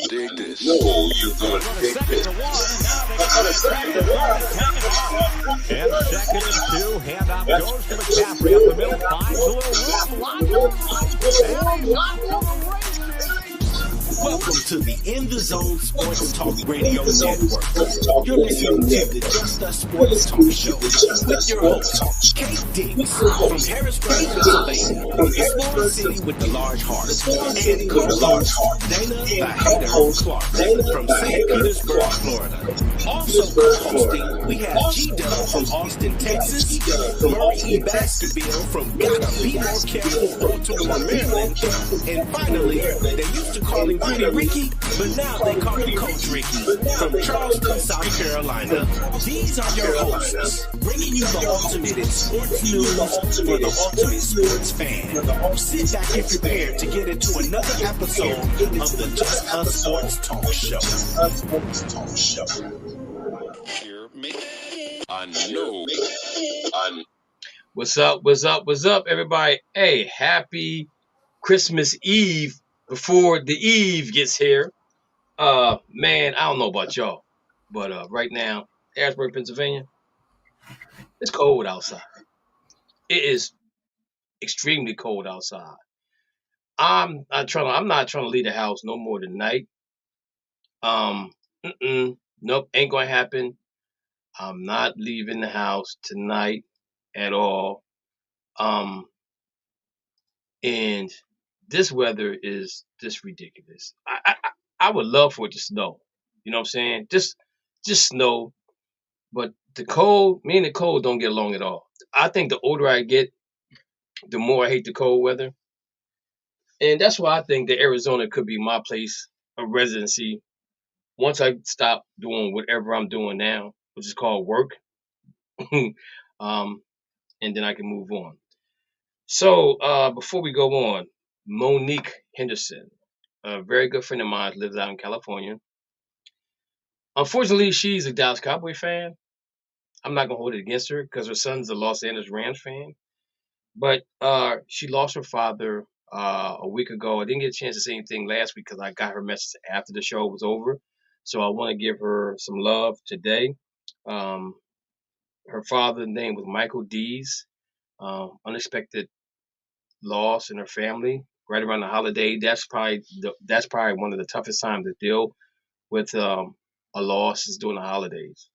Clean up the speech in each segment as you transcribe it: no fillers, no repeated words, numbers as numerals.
dig this. No, you're gonna dig this. And 2nd and 2, handoff goes to McCaffrey up the middle, finds a little room, Welcome to the In the Zone Sports Talk Radio Network. You're listening to the Just Us Sports Talk Show with your host, Kate Diggs from Harrisburg, Pennsylvania, Explorer City with the large heart, and co-host Dana the Hater Clark from St. Petersburg, Florida. Also co-hosting, we have G-Dub from Austin, Texas, Murray Baskerville from Gotta Be More Careful, Baltimore, Maryland, and finally, they used to call him Pretty Ricky, but now they call him Coach Ricky from Charleston, South Carolina. These are your hosts, bringing you the ultimate in sports news for the ultimate sports fan. Sit back and prepare to get into another episode of the Just Us Sports Talk Show. I know. What's up, everybody? Hey, happy Christmas Eve before the Eve gets here. Man, I don't know about y'all, but right now, Harrisburg, Pennsylvania, it's cold outside. It is extremely cold outside. I'm not trying to leave the house no more tonight. Nope, ain't gonna happen. I'm not leaving the house tonight at all. And this weather is just ridiculous. I would love for it to snow. You know what I'm saying? Just snow. But me and the cold don't get along at all. I think the older I get, the more I hate the cold weather. And that's why I think that Arizona could be my place of residency once I stop doing whatever I'm doing now, which is called work. And then I can move on. So before we go on, Monique Henderson, a very good friend of mine, lives out in California. Unfortunately, she's a Dallas Cowboy fan. I'm not going to hold it against her because her son's a Los Angeles Rams fan. But she lost her father a week ago. I didn't get a chance to say anything last week because I got her message after the show was over. So I want to give her some love today. Her father's name was Michael Dees. Unexpected loss in her family right around the holiday. That's probably one of the toughest times to deal with a loss is during the holidays.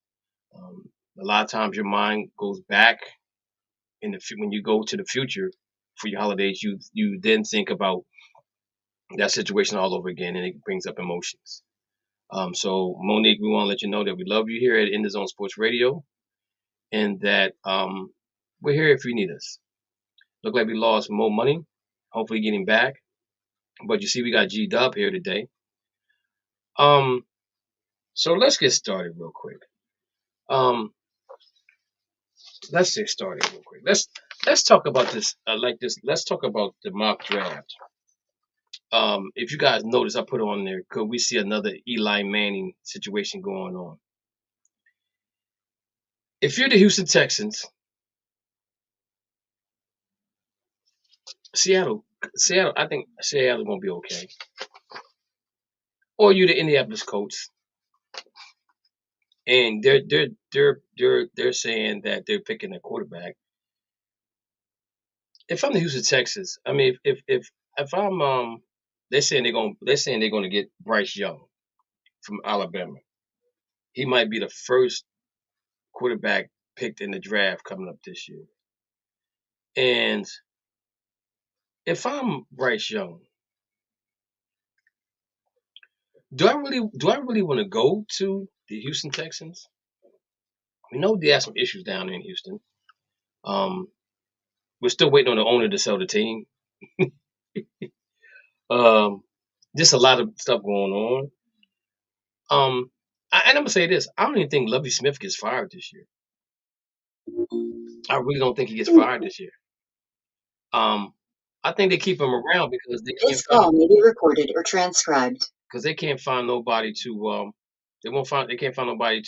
A lot of times your mind goes back when you go to the future for your holidays. You then think about that situation all over again, and it brings up emotions. So Monique, we want to let you know that we love you here at In the Zone Sports Radio, and that we're here if you need us. Look like we lost more money, hopefully getting back. But you see, we got G-Dub here today. So let's get started real quick. Let's talk about this. Let's talk about the mock draft. If you guys notice, I put on there, could we see another Eli Manning situation going on? If you're the Houston Texans, Seattle, I think Seattle's gonna be okay. Or you're the Indianapolis Colts, and they're saying that they're picking a quarterback. If I'm the Houston Texans, I mean, if I'm they're saying they're gonna get Bryce Young from Alabama. He might be the first quarterback picked in the draft coming up this year. And if I'm Bryce Young, do I really want to go to the Houston Texans? We know they have some issues down there in Houston. We're still waiting on the owner to sell the team. Just a lot of stuff going on. And I'm gonna say this: I don't even think Lovie Smith gets fired this year. I really don't think he gets fired this year. I think they keep him around because this call may be recorded or transcribed. Because they can't find nobody to they can't find nobody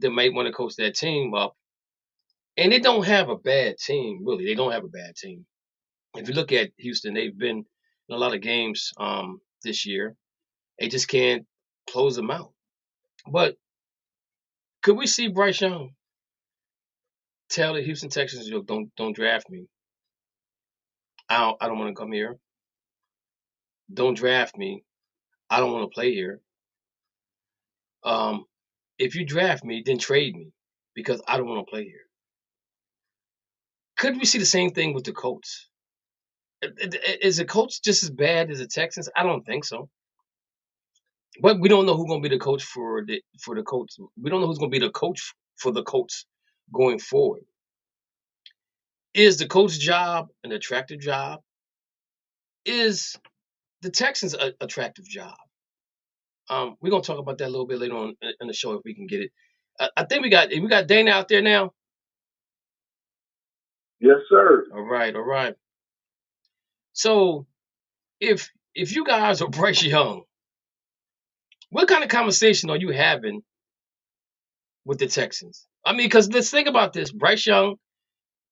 that might want to coach that team up. And they don't have a bad team, really. They don't have a bad team. If you look at Houston, they've been in a lot of games this year. They just can't close them out. But could we see Bryce Young tell the Houston Texans, "Yo, don't draft me. I don't want to come here. Don't draft me. I don't want to play here. If you draft me, then trade me because I don't want to play here." Could we see the same thing with the Colts? Is the Colts just as bad as the Texans? I don't think so. But we don't know who's going to be the coach for the Colts. We don't know who's going to be the coach for the Colts going forward. Is the coach job an attractive job? Is the Texans an attractive job? We're gonna talk about that a little bit later on in the show if we can get it. I think we got Dana out there now. Yes, sir. All right. So if you guys are Bryce Young, what kind of conversation are you having with the Texans? I mean, because let's think about this. Bryce Young,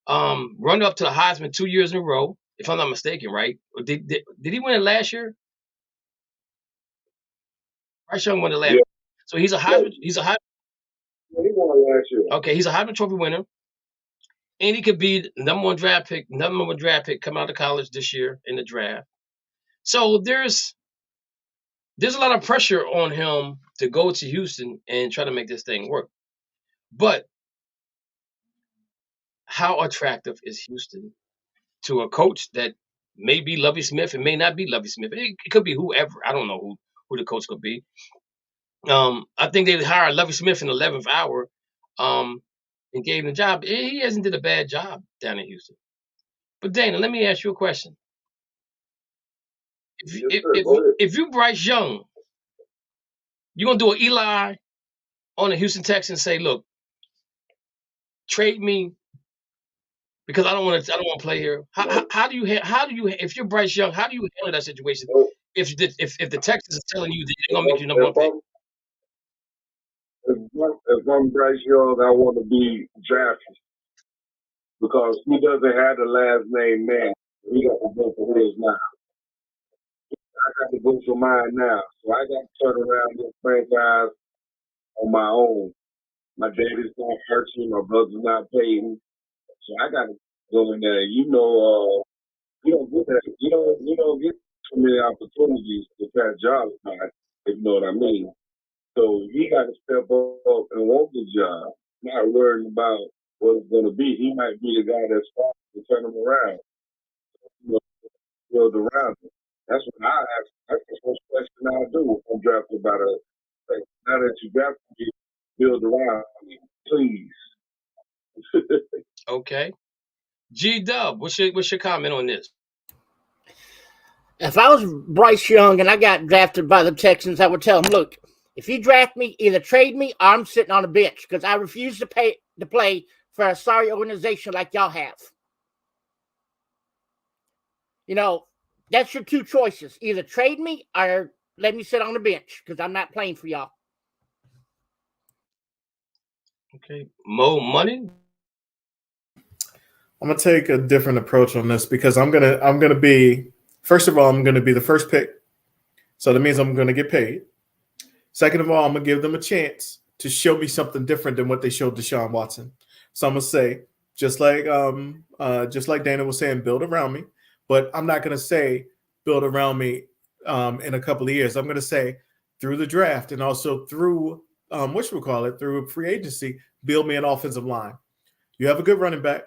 run up to the Heisman 2 years in a row, if I'm not mistaken, right? Or did he win it last year? Bryce Young won it last year. So he's a Heisman. He's a Heisman. He won last year. Okay, he's a Heisman Trophy winner. And he could be the number one draft pick coming out of college this year in the draft. So there's a lot of pressure on him to go to Houston and try to make this thing work. But how attractive is Houston to a coach that may be Lovie Smith and may not be Lovie Smith? It could be whoever. I don't know who the coach could be. I think they hired Lovie Smith in the 11th hour. And gave him the job. He hasn't did a bad job down in Houston. But Dana, let me ask you a question. If you Bryce Young, you're gonna do an Eli on the Houston Texans and say, "Look, trade me because I don't want to play here." How do you if you're Bryce Young, how do you handle that situation? If the Texans is telling you that they're gonna make you number one pick. If I'm Bryce Young, I want to be drafted because he doesn't have the last name man. He got to go for his now. I got to go for mine now. So I got to turn around this franchise on my own. My daddy's not hurting, my brother's not paying. So I got to go in there. You don't get that. You don't get so many opportunities to pass jobs by, if you know what I mean. So he got to step up and want the job, not worrying about what it's going to be. He might be the guy that's fast to turn him around, build around him. That's what I ask. That's the first question I do if I'm drafted by the. Like, now that you drafted me, build around me, please. Okay, G-Dub, what's your comment on this? If I was Bryce Young and I got drafted by the Texans, I would tell him, "Look, if you draft me, either trade me or I'm sitting on the bench because I refuse to play for a sorry organization like y'all have. That's your two choices. Either trade me or let me sit on the bench because I'm not playing for y'all." Okay. Mo Money? I'm gonna take a different approach on this because I'm gonna be, first of all, I'm gonna be the first pick. So that means I'm gonna get paid. Second of all, I'm gonna give them a chance to show me something different than what they showed Deshaun Watson. So I'm gonna say, just like Dana was saying, build around me, but I'm not gonna say build around me in a couple of years. I'm gonna say through the draft and also through through free agency, build me an offensive line. You have a good running back.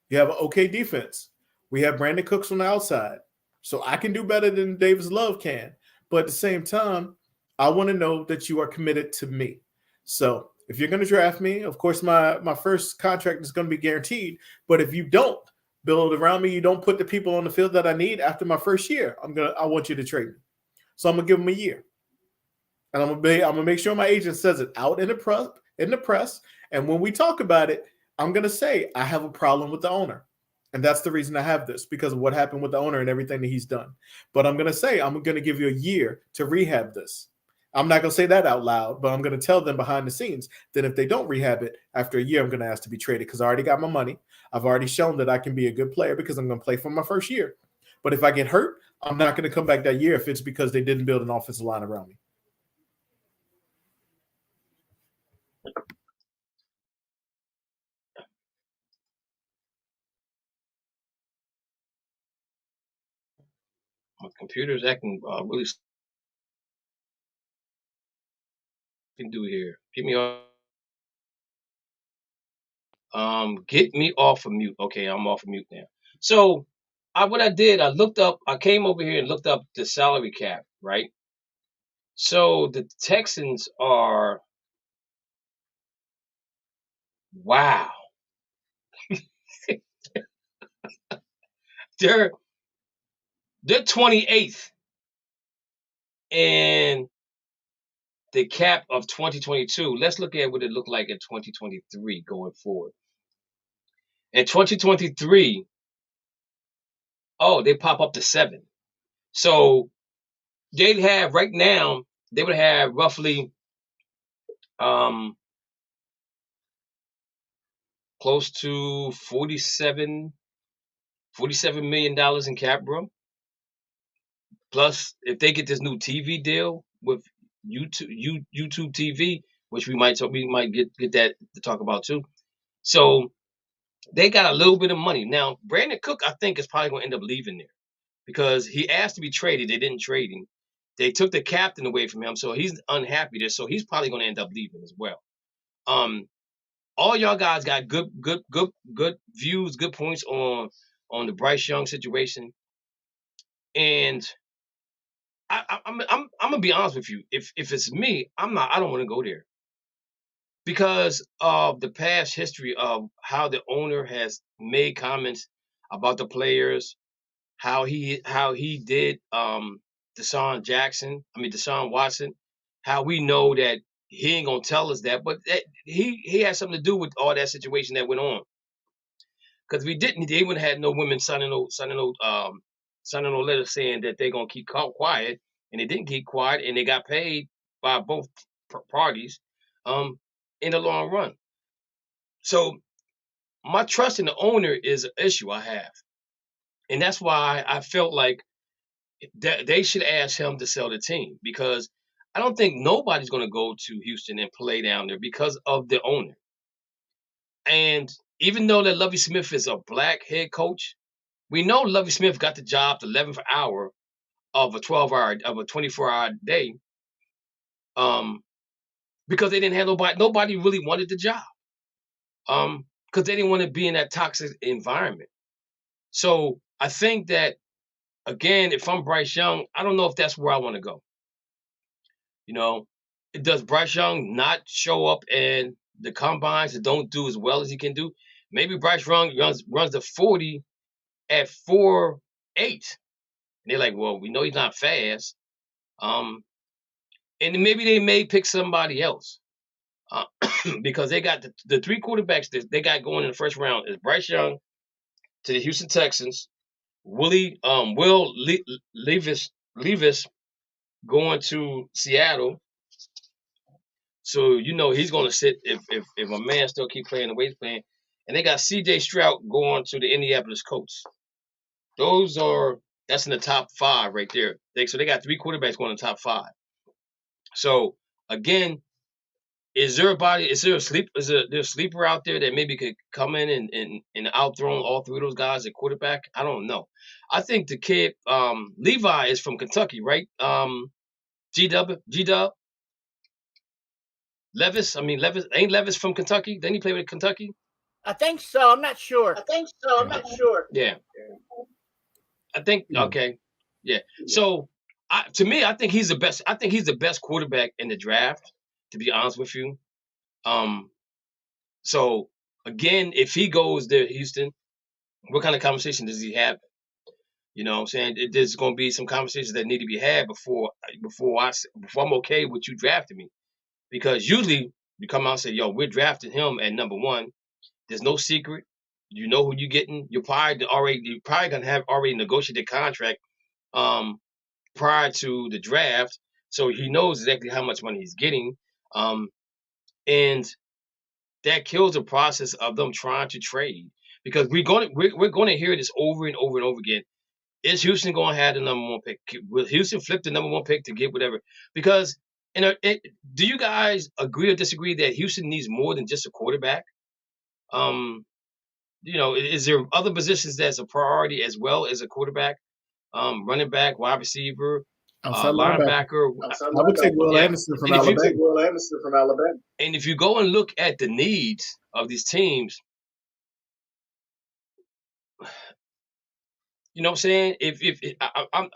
You have an okay defense. We have Brandon Cooks on the outside. So I can do better than Davis Love can. But at the same time, I want to know that you are committed to me. So if you're going to draft me, of course, my first contract is going to be guaranteed. But if you don't build around me, you don't put the people on the field that I need after my first year, I want you to trade me. So I'm going to give them a year. And I'm gonna make sure my agent says it out in the press. And when we talk about it, I'm gonna say I have a problem with the owner, and that's the reason I have this because of what happened with the owner and everything that he's done. But I'm gonna say I'm gonna give you a year to rehab this. I'm not gonna say that out loud, but I'm gonna tell them behind the scenes that if they don't rehab it after a year, I'm gonna ask to be traded because I already got my money. I've already shown that I can be a good player because I'm gonna play for my first year. But if I get hurt, I'm not gonna come back that year if it's because they didn't build an offensive line around me. My computer's acting really can do here. Get me off. Get me off of mute. Okay, I'm off of mute now. So, what I did, I came over here and looked up the salary cap, right? So the Texans are, wow, they're 28th in the cap of 2022. Let's look at what it looked like in 2023 going forward. In 2023, oh, they pop up to 7. So they'd have right now, they would have roughly close to $47 million in cap room. Plus, if they get this new TV deal with YouTube TV, which we might get that to talk about too. So they got a little bit of money. Now, Brandon Cook, I think, is probably going to end up leaving there because he asked to be traded. They didn't trade him. They took the captain away from him, so he's unhappy there. So he's probably going to end up leaving as well. All y'all guys got good views, good points on the Bryce Young situation, and I'm gonna be honest with you. If it's me, I don't want to go there because of the past history of how the owner has made comments about the players, how he did Deshaun Watson, how we know that he ain't gonna tell us that, but he had something to do with all that situation that went on. Because if we didn't, they wouldn't have had no women signing no letters saying that they're gonna keep quiet, and they didn't keep quiet, and they got paid by both parties in the long run. So my trust in the owner is an issue I have, and that's why I felt like they should ask him to sell the team, because I don't think nobody's gonna go to Houston and play down there because of the owner. And even though that Lovie Smith is a black head coach, we know Lovie Smith got the job the 11th hour of a 24-hour day, because they didn't have nobody really wanted the job, because they didn't want to be in that toxic environment. So I think that, again, if I'm Bryce Young, I don't know if that's where I want to go. You know, does Bryce Young not show up in the combines and don't do as well as he can do? Maybe Bryce Young runs the 40 at 4.8. And they're like, well, we know he's not fast. And maybe they may pick somebody else, because they got the 3 quarterbacks that they got going in the first round is Bryce Young to the Houston Texans, Will Levis going to Seattle. So you know he's going to sit if a man still keep playing the way he's playing. And they got C.J. Stroud going to the Indianapolis Colts. That's in the top 5 right there. So they got 3 quarterbacks going in the top 5. So again, is there a sleeper out there that maybe could come in and outthrone all 3 of those guys at quarterback? I don't know. I think the kid Levi is from Kentucky, right? G-Dub Levis. I mean, ain't Levis from Kentucky? Didn't he play with Kentucky? I think so. I'm not sure. Yeah. I think okay. Yeah. So to me, I think he's the best. I think he's the best quarterback in the draft, to be honest with you. So again, if he goes there, Houston, what kind of conversation does he have? You know what I'm saying? There's going to be some conversations that need to be had before I'm okay with you drafting me. Because usually you come out and say, yo, we're drafting him at number 1. There's no secret. You know who you're getting. You're probably going to have already negotiated contract prior to the draft. So he knows exactly how much money he's getting. And that kills the process of them trying to trade. Because we're going to hear this over and over and over again. Is Houston going to have the number 1 pick? Will Houston flip the number 1 pick to get whatever? Because do you guys agree or disagree that Houston needs more than just a quarterback? You know, is there other positions that's a priority as well as a quarterback? running back, wide receiver, Outside linebacker. I would take Will Anderson from And if you- Alabama. Will Anderson from Alabama. And if you go and look at the needs of these teams, you know what I'm saying?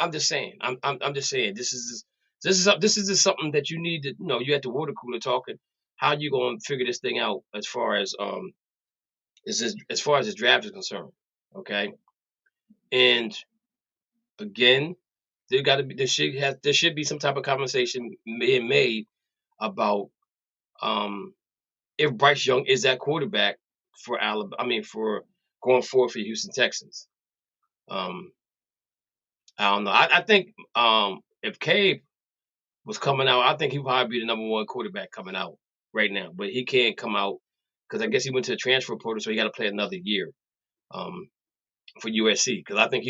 I'm just saying, I'm just saying, this is just something that you need to, you know, you at the water cooler talking. How you gonna figure this thing out as far as this draft is concerned? Okay, and again, there should be some type of conversation being made about if Bryce Young is that quarterback for Alabama. I mean, for going forward for the Houston Texans. I don't know. I think if Cade was coming out, I think he would probably be the number one quarterback coming out right now. But he can't come out because I guess he went to the transfer portal, so he got to play another year for USC. Because I think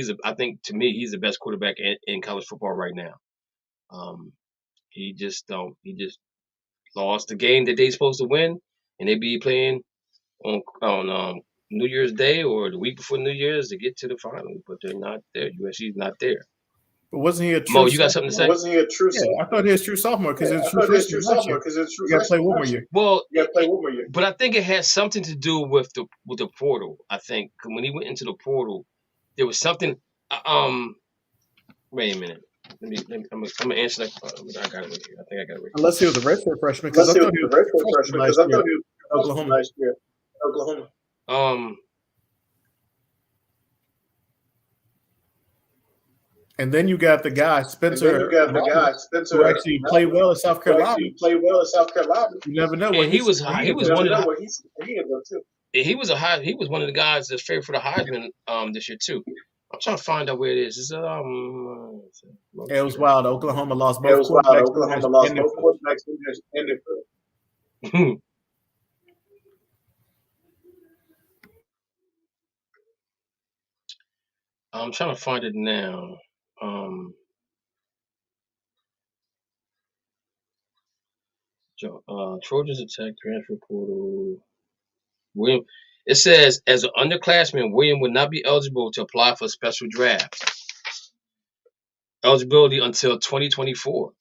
to me he's the best quarterback in college football right now. He just lost the game that they supposed to win, and they be playing on New Year's Day or the week before New Year's to get to the final, but they're not there. USC's not there. But wasn't he a true Mo, you got something to say? Wasn't he a true Yeah, I thought he was true sophomore because it's true freshman last year. You got to play one more year. Well, You got to play one more year. but I think it has something to do with the portal. I think when he went into the portal, there was something. Wait a minute. I'm gonna answer that. I got it right here. I think I got it right here. Unless he was a redshirt freshman, because I thought he was a redshirt freshman last year. Oklahoma. Last year. Oklahoma. And then you got the guy Spencer, who actually played well at South Carolina. You never know. And he was one of the guys that's favored for the Heisman this year too. I'm trying to find out where it is. Is it it was wild. Oklahoma lost both quarterbacks. I'm trying to find it now. Trojans attack transfer portal. William, it says as an underclassman, William would not be eligible to apply for special draft eligibility until 2024.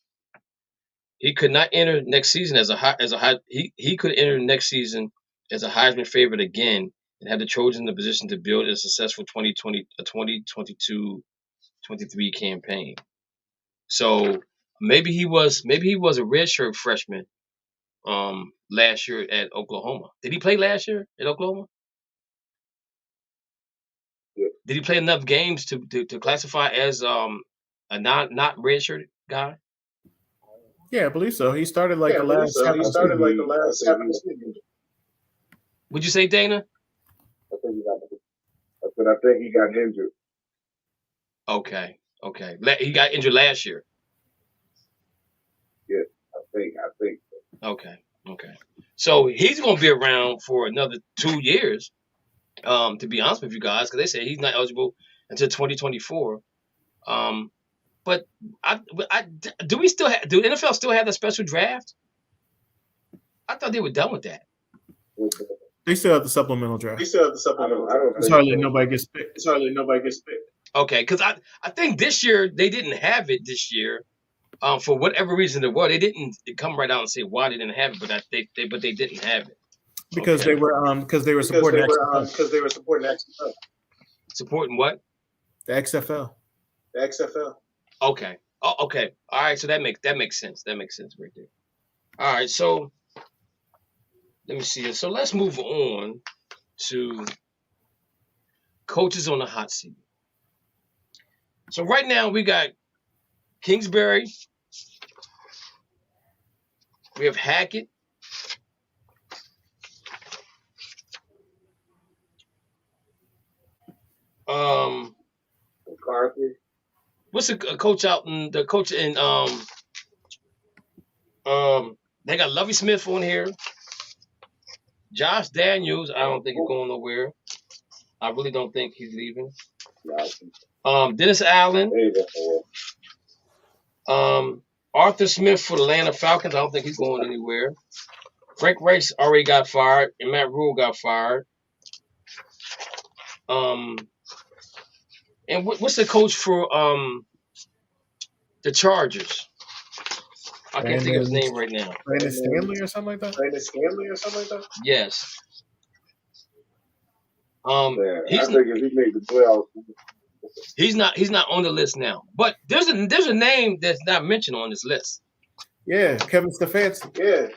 He could not enter next season he could enter next season as a Heisman favorite again and have the Trojans in the position to build a successful 2022-23 campaign. So maybe he was a redshirt freshman last year at Oklahoma. Did he play last year at Oklahoma? Yeah. Did he play enough games to classify as a not redshirt guy? Yeah, I believe so. He started the last half of the season. Would you say, Dana? I think he got injured. Okay. He got injured last year. Yeah, I think. Okay. So he's going to be around for another 2 years, to be honest with you guys, because they say he's not eligible until 2024. But do the NFL still have the special draft? I thought they were done with that. They still have the supplemental draft. I don't It's hardly nobody gets picked. Okay, because I think this year they didn't have it this year. For whatever reason there was, they didn't come right out and say why they didn't have it, but they didn't have it because they were supporting XFL. Supporting what? The XFL. Okay. Oh, okay. All right. So that makes sense. That makes sense right there. All right. So let me see. So let's move on to coaches on the hot seat. So right now we got Kingsbury. We have Hackett. McCarthy. What's the coach out in the coach in they got Lovie Smith on here. Josh Daniels, I don't think he's going nowhere. I really don't think he's leaving. Dennis Allen. Arthur Smith for the Atlanta Falcons. I don't think he's going anywhere. Frank Rice already got fired, and Matt Rule got fired. And And what's the coach for the Chargers? I can't think of his name right now. Brandon Stanley or something like that. Yes. I think if he made the playoffs, he's not on the list now. But there's a name that's not mentioned on this list. Yeah, Kevin Stefanski.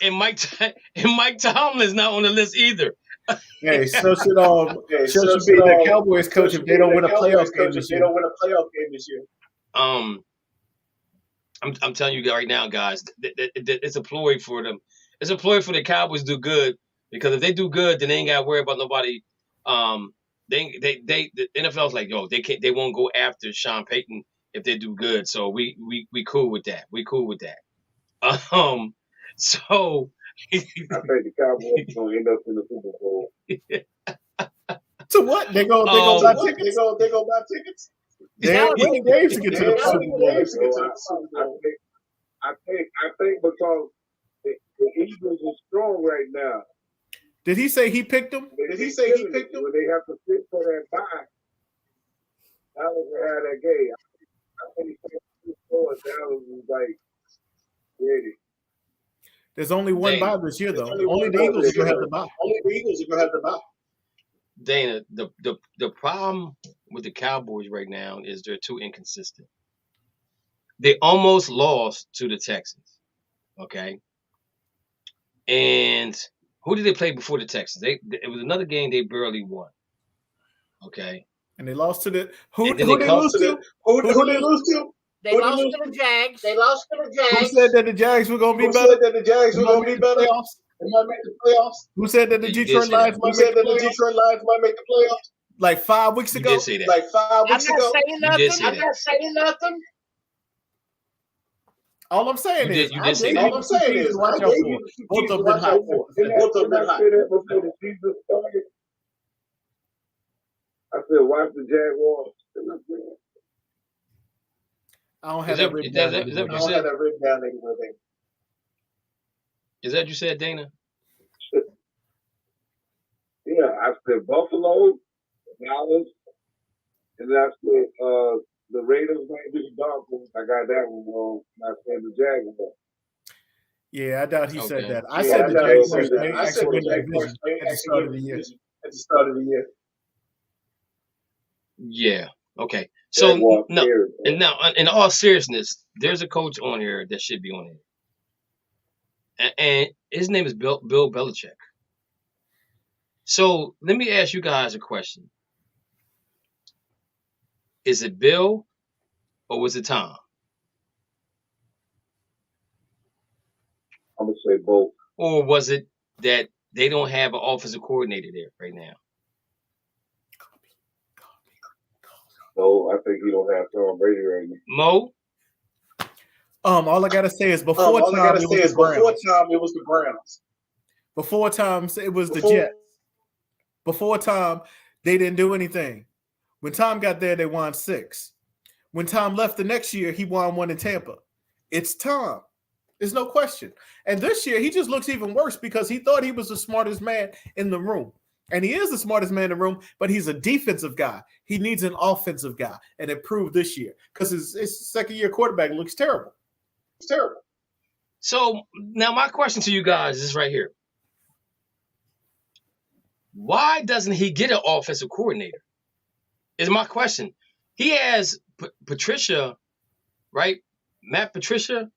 Mike Tomlin's not on the list either. Hey, so should be the Cowboys coach if they don't win a playoff game this year. I'm telling you right now, guys, it's a ploy for them. It's a ploy for the Cowboys to do good, because if they do good, then they ain't got to worry about nobody. The NFL's like, yo, they won't go after Sean Payton if they do good. So we cool with that. So I think the Cowboys gonna end up in the Super Bowl. So what? They go buy tickets. They go buy tickets. They're winning games to get to the Super Bowl. I think because the Eagles are strong right now. Did he say he picked them? When they have to sit for that bye, Dallas will have that game. I think Dallas was like ready. There's only one bye this year, though. Only the Eagles are gonna have the bye. Dana, the problem with the Cowboys right now is they're too inconsistent. They almost lost to the Texans, okay? And who did they play before the Texans? It was another game they barely won, okay? And they lost to the who They lost to the Jags. Who said that the Jags were gonna be better? Who said that the Detroit Lions might make the playoffs? Like 5 weeks ago. You did say that. I'm not saying nothing. All I'm saying is, you did say that. Watch out for. Both of them hot. I said, watch the Jaguars. I don't have that written down. Is that what you said, Dana? Yeah, I said Buffalo, Dallas, and then I said the Raiders might be the Dolphins. I got that one wrong. I said the Jaguars. Yeah, I doubt he said that. I said the Jaguars may actually win the division at the start of the year. Yeah. Okay. So now, in all seriousness, there's a coach on here that should be on here, and his name is Bill Belichick. So let me ask you guys a question: is it Bill, or was it Tom? I'm gonna say both. Or was it that they don't have an offensive coordinator there right now? No, I think he don't have Tom Brady right now. Mo? All I gotta say is before time it was the Browns. Before time it was the Jets. Before time they didn't do anything. When Tom got there, they won 6. When Tom left the next year, he won 1 in Tampa. It's Tom. There's no question. And this year, he just looks even worse because he thought he was the smartest man in the room. And he is the smartest man in the room, but he's a defensive guy. He needs an offensive guy. And it proved this year because his second-year quarterback looks terrible. It's terrible. So now my question to you guys is right here. Why doesn't he get an offensive coordinator? Is my question. He has Patricia, right? Matt Patricia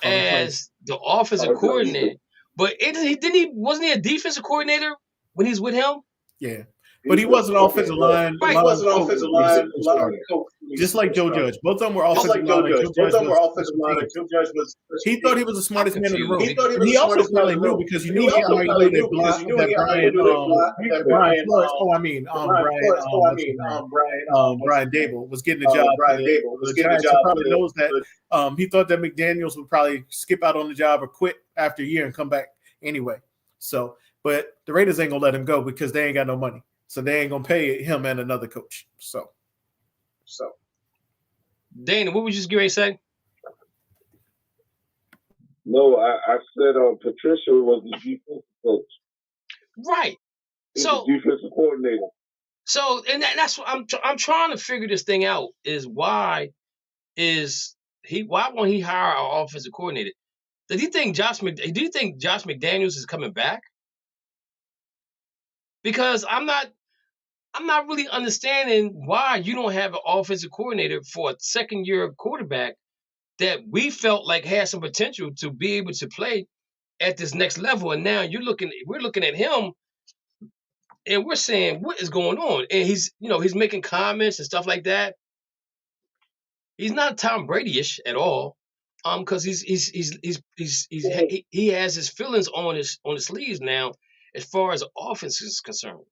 as the offensive coordinator. But wasn't he a defensive coordinator when he's with him? Yeah. But he was an offensive line. Right. He was an offensive line coach. Just like Joe Judge. Both of them were offensive line. He thought he was the smartest man in the room. He also probably knew because you knew that Brian Dable was getting the job. The Giants probably knows that. He thought that McDaniels would probably skip out on the job or quit after a year and come back anyway. So, but the Raiders ain't gonna let him go because they ain't got no money. So they ain't gonna pay him and another coach. So Dana, what would you just get ready to say? No, I said Patricia was the defensive coach. Right. He's So the defensive coordinator. So, and that's what I'm trying to figure this thing out is why won't he hire our offensive coordinator? Do you think Josh McDaniels is coming back? Because I'm not really understanding why you don't have an offensive coordinator for a second year quarterback that we felt like had some potential to be able to play at this next level. And now we're looking at him and we're saying, what is going on? And he's making comments and stuff like that. He's not Tom Brady-ish at all, because he has his feelings on his sleeves now, as far as the offense is concerned.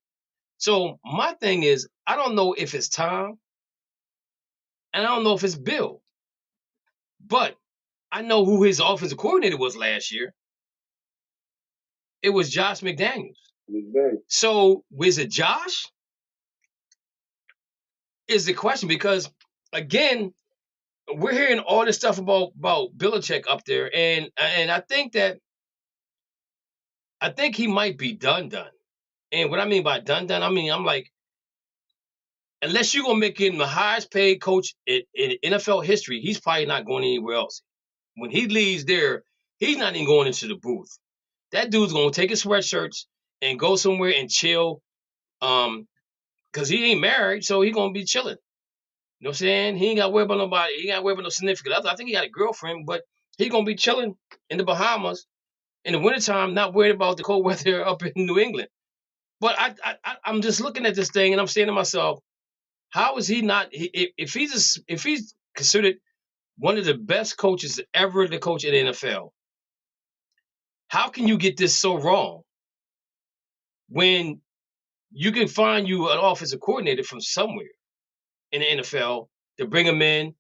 So my thing is, I don't know if it's Tom, and I don't know if it's Bill, but I know who his offensive coordinator was last year. It was Josh McDaniels. So was it Josh? Is the question, because again, we're hearing all this stuff about Belichick up there, and I think he might be done. And what I mean by done, I mean, I'm like, unless you're gonna make him the highest paid coach in NFL history, he's probably not going anywhere else. When he leaves there, he's not even going into the booth. That dude's gonna take his sweatshirts and go somewhere and chill, because he ain't married, so he's gonna be chilling. You know what I'm saying? He ain't got to worry about nobody. He ain't got to worry about no significant other. I think he got a girlfriend, but he's going to be chilling in the Bahamas in the wintertime, not worried about the cold weather up in New England. But I'm just looking at this thing and I'm saying to myself, how is he not, if he's considered one of the best coaches ever to coach in the NFL, how can you get this so wrong when you can find you an offensive coordinator from somewhere in the NFL to bring him in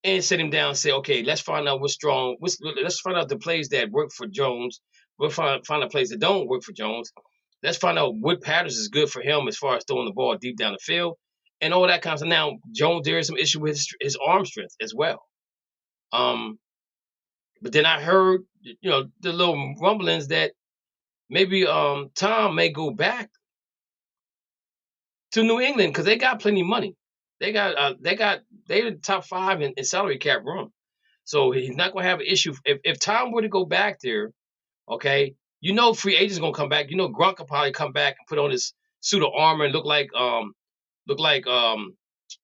and sit him down and say, okay, let's find out let's find out the plays that work for Jones. We'll find out plays that don't work for Jones. Let's find out what patterns is good for him as far as throwing the ball deep down the field and all that kind of stuff. Now, Jones, there is some issue with his arm strength as well. But then I heard, the little rumblings that maybe Tom may go back to New England because they got plenty of money. They're the top 5 in salary cap room. So he's not going to have an issue. If Tom were to go back there, okay, free agents going to come back. Gronk could probably come back and put on his suit of armor and look like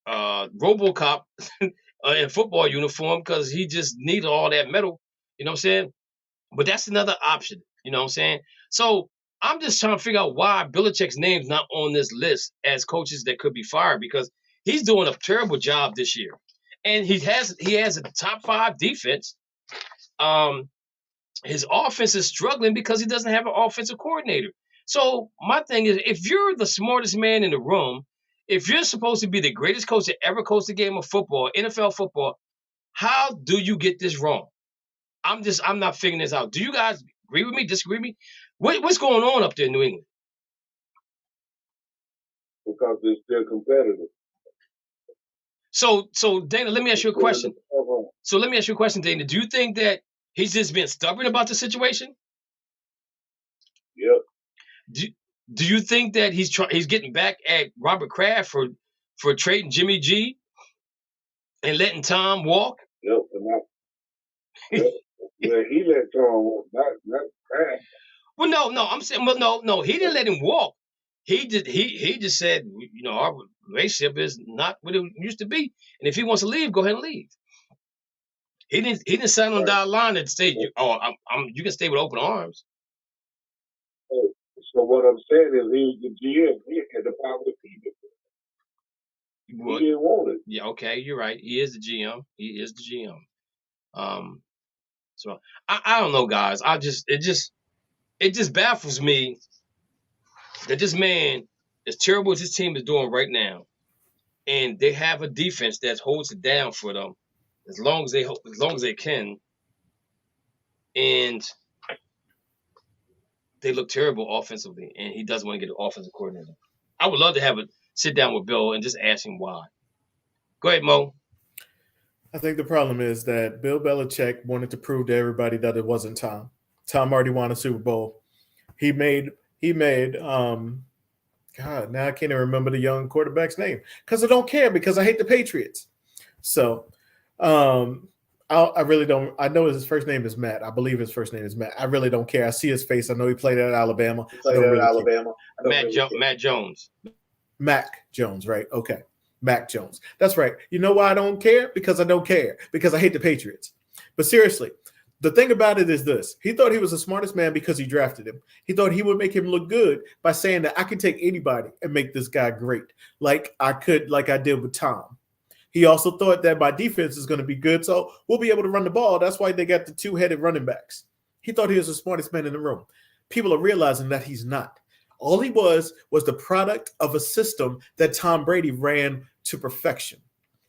RoboCop in football uniform because he just needed all that metal. You know what I'm saying? But that's another option. You know what I'm saying? So I'm just trying to figure out why Belichick's name's not on this list as coaches that could be fired, because he's doing a terrible job this year. And he has a top 5 defense. His offense is struggling because he doesn't have an offensive coordinator. So my thing is, if you're the smartest man in the room, if you're supposed to be the greatest coach that ever coached the game of football, NFL football, how do you get this wrong? I'm not figuring this out. Do you guys agree with me? Disagree with me? What's going on up there in New England? Because they're still competitive. So Dana, let me ask you a question. Dana. Do you think that he's just being stubborn about the situation? Yep. Do you think that he's getting back at Robert Kraft for trading Jimmy G and letting Tom walk? Yep. Yeah, he let Tom walk, not Kraft. Well, no. I'm saying, well, no. He didn't let him walk. He just said, our relationship is not what it used to be, and if he wants to leave, go ahead and leave. He didn't sign on the dotted line that say, you can stay with open arms. So what I'm saying is, he's the GM. He had the power to keep it. He didn't want it. Yeah, okay, you're right. He is the GM. So I don't know, guys. It just baffles me that this man, as terrible as his team is doing right now, and they have a defense that holds it down for them as long as they can, and they look terrible offensively, and he doesn't want to get an offensive coordinator. I would love to have a sit down with Bill and just ask him why. Go ahead, Mo. I think the problem is that Bill Belichick wanted to prove to everybody that it wasn't Tom. Tom already won a Super Bowl. He made God, now I can't even remember the young quarterback's name because I don't care because I hate the Patriots. So I really don't. I know his first name is Matt. I believe his first name is Matt. I really don't care. I see his face. I know he played at Alabama. Matt Jones. Mac Jones, right? Okay. Mac Jones. That's right. You know why I don't care? Because I don't care. Because I hate the Patriots. But seriously, the thing about it is this. He thought he was the smartest man because he drafted him. He thought he would make him look good by saying that I can take anybody and make this guy great, like I did with Tom. He also thought that my defense is going to be good, so we'll be able to run the ball. That's why they got the two-headed running backs. He thought he was the smartest man in the room. People are realizing that he's not. All he was the product of a system that Tom Brady ran to perfection.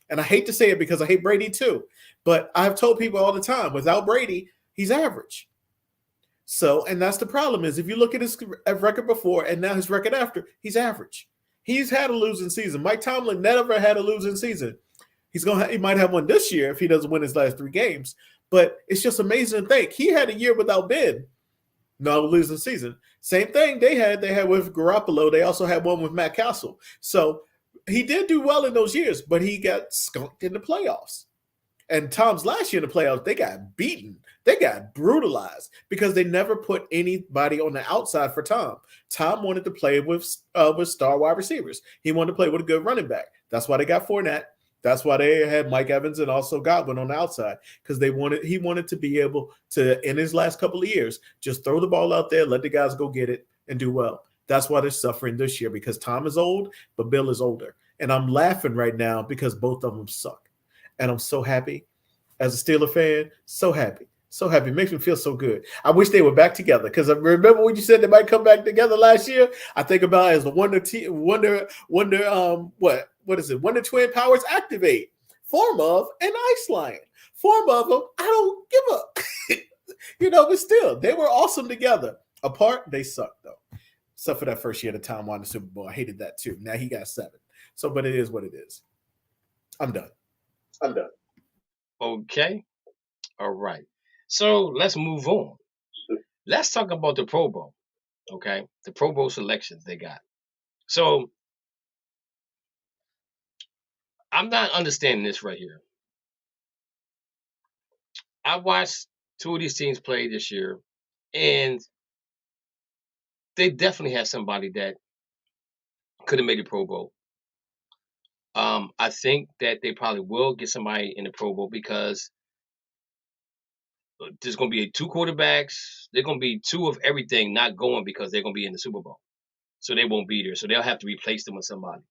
And I hate to say it because I hate Brady too, but I've told people all the time, without Brady, he's average. So, and that's the problem is if you look at his record before and now his record after, he's average. He's had a losing season. Mike Tomlin never had a losing season. He might have one this year if he doesn't win his last 3 games, but it's just amazing to think. He had a year without Ben. No losing season. Same thing they had with Garoppolo. They also had one with Matt Castle. So he did do well in those years, but he got skunked in the playoffs. And Tom's last year in the playoffs, they got beaten. They got brutalized because they never put anybody on the outside for Tom. Tom wanted to play with star wide receivers. He wanted to play with a good running back. That's why they got Fournette. That's why they had Mike Evans and also Godwin on the outside because he wanted to be able to, in his last couple of years, just throw the ball out there, let the guys go get it, and do well. That's why they're suffering this year because Tom is old, but Bill is older. And I'm laughing right now because both of them suck. And I'm so happy. As a Steeler fan, so happy. So happy. It makes me feel so good. I wish they were back together because I remember when you said they might come back together last year. I think about it as the Wonder Twin powers activate. Form of an Ice Lion. Form of them, I don't give up. But still, they were awesome together. Apart, they sucked though. Except for that first year that Tom won the Super Bowl. I hated that too. Now he got 7. So, but it is what it is. I'm done. Okay. All right. So let's move on. Let's talk about the Pro Bowl. Okay. The Pro Bowl selections they got. So I'm not understanding this right here. I watched 2 of these teams play this year, and they definitely had somebody that could have made the Pro Bowl. I think that they probably will get somebody in the Pro Bowl because there's going to be 2 quarterbacks. There's going to be 2 of everything not going because they're going to be in the Super Bowl. So they won't be there. So they'll have to replace them with somebody.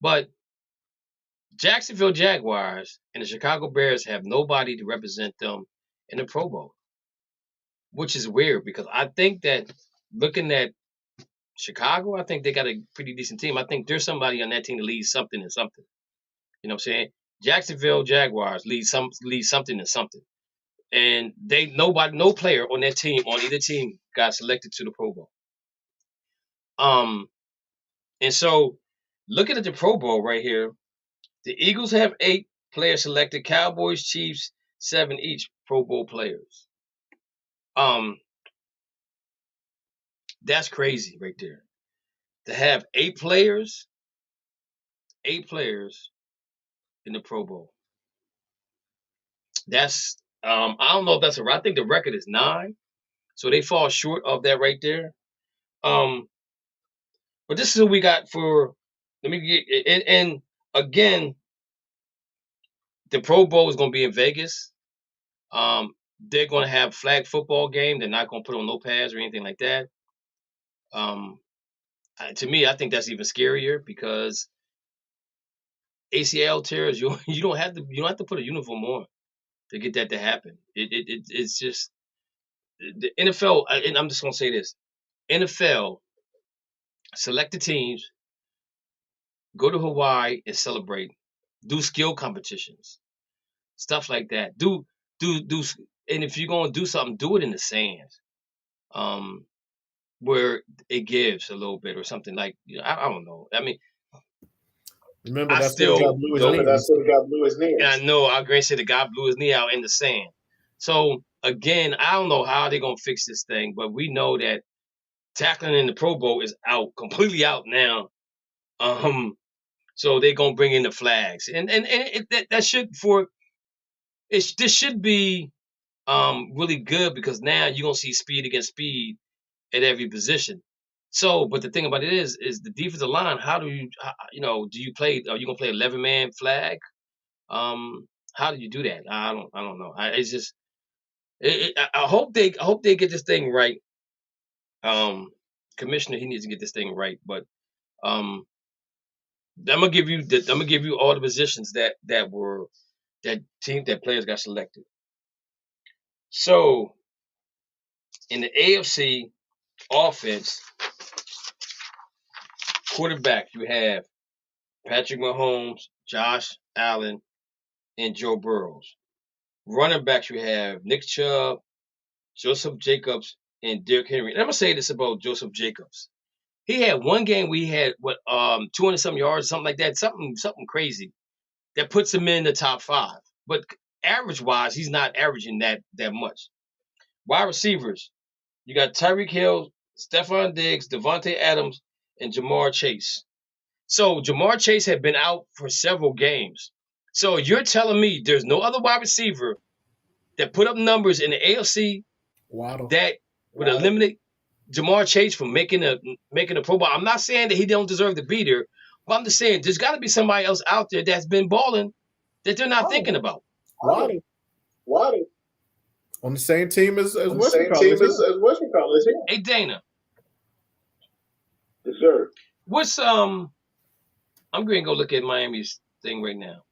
But Jacksonville Jaguars and the Chicago Bears have nobody to represent them in the Pro Bowl, which is weird because I think that looking at Chicago, I think they got a pretty decent team. I think there's somebody on that team that leads something and something. You know what I'm saying? Jacksonville Jaguars lead something and something. And no player on that team, on either team, got selected to the Pro Bowl. And so looking at the Pro Bowl right here, the Eagles have 8 players selected, Cowboys, Chiefs, 7 each Pro Bowl players. That's crazy right there. To have 8 players in the Pro Bowl. That's I don't know if that's I think the record is 9. So they fall short of that right there. But this is what we got for and again, the Pro Bowl is going to be in Vegas. They're going to have flag football game. They're not going to put on no pads or anything like that. To me, I think that's even scarier because ACL tears, you don't have to put a uniform on to get that to happen. It's just the NFL, and I'm just going to say this: NFL select the teams, go to Hawaii and celebrate, do skill competitions, stuff like that. Do, and if you're going to do something, do it in the sand, where it gives a little bit or something like. I don't know. I mean, remember that still got blew his knee. And I know I'm going to say the guy blew his knee out in the sand. So again, I don't know how they're going to fix this thing, but we know that tackling in the Pro Bowl is out, completely out now. So they're gonna bring in the flags, and that should this should be really good, because now you're gonna see speed against speed at every position. So, but the thing about it is the defensive line. How do you, do you play? Are you gonna play 11-man flag? How do you do that? I don't know. It's just, I hope they get this thing right. Commissioner, he needs to get this thing right. But I'm gonna give you all the positions that players got selected. So in the AFC offense, quarterback, you have Patrick Mahomes, Josh Allen, and Joe Burrows. Running backs, you have Nick Chubb, Joseph Jacobs, and Derrick Henry. And I'm gonna say this about Joseph Jacobs. He had one game where he had 200-something yards, something like that, something crazy that puts him in the top 5. But average-wise, he's not averaging that much. Wide receivers, you got Tyreek Hill, Stephon Diggs, Devontae Adams, and Jamar Chase. So Jamar Chase had been out for several games. So you're telling me there's no other wide receiver that put up numbers in the AFC that would eliminate Jamar Chase from making a Pro Bowl? I'm not saying that he don't deserve to be there, but I'm just saying there's got to be somebody else out there that's been balling that they're not thinking about. Waddle. On the same team as what you call it. Hey, Dana. Yes, sir. What's I'm going to go look at Miami's thing right now.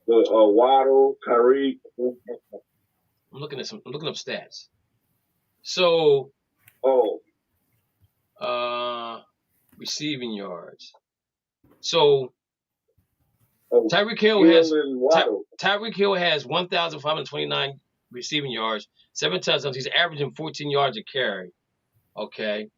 Waddle, Tyreek. I'm looking up stats. So, receiving yards. So, Tyreek Hill has 1,529 receiving yards, 7 touchdowns. He's averaging 14 yards a carry. Okay.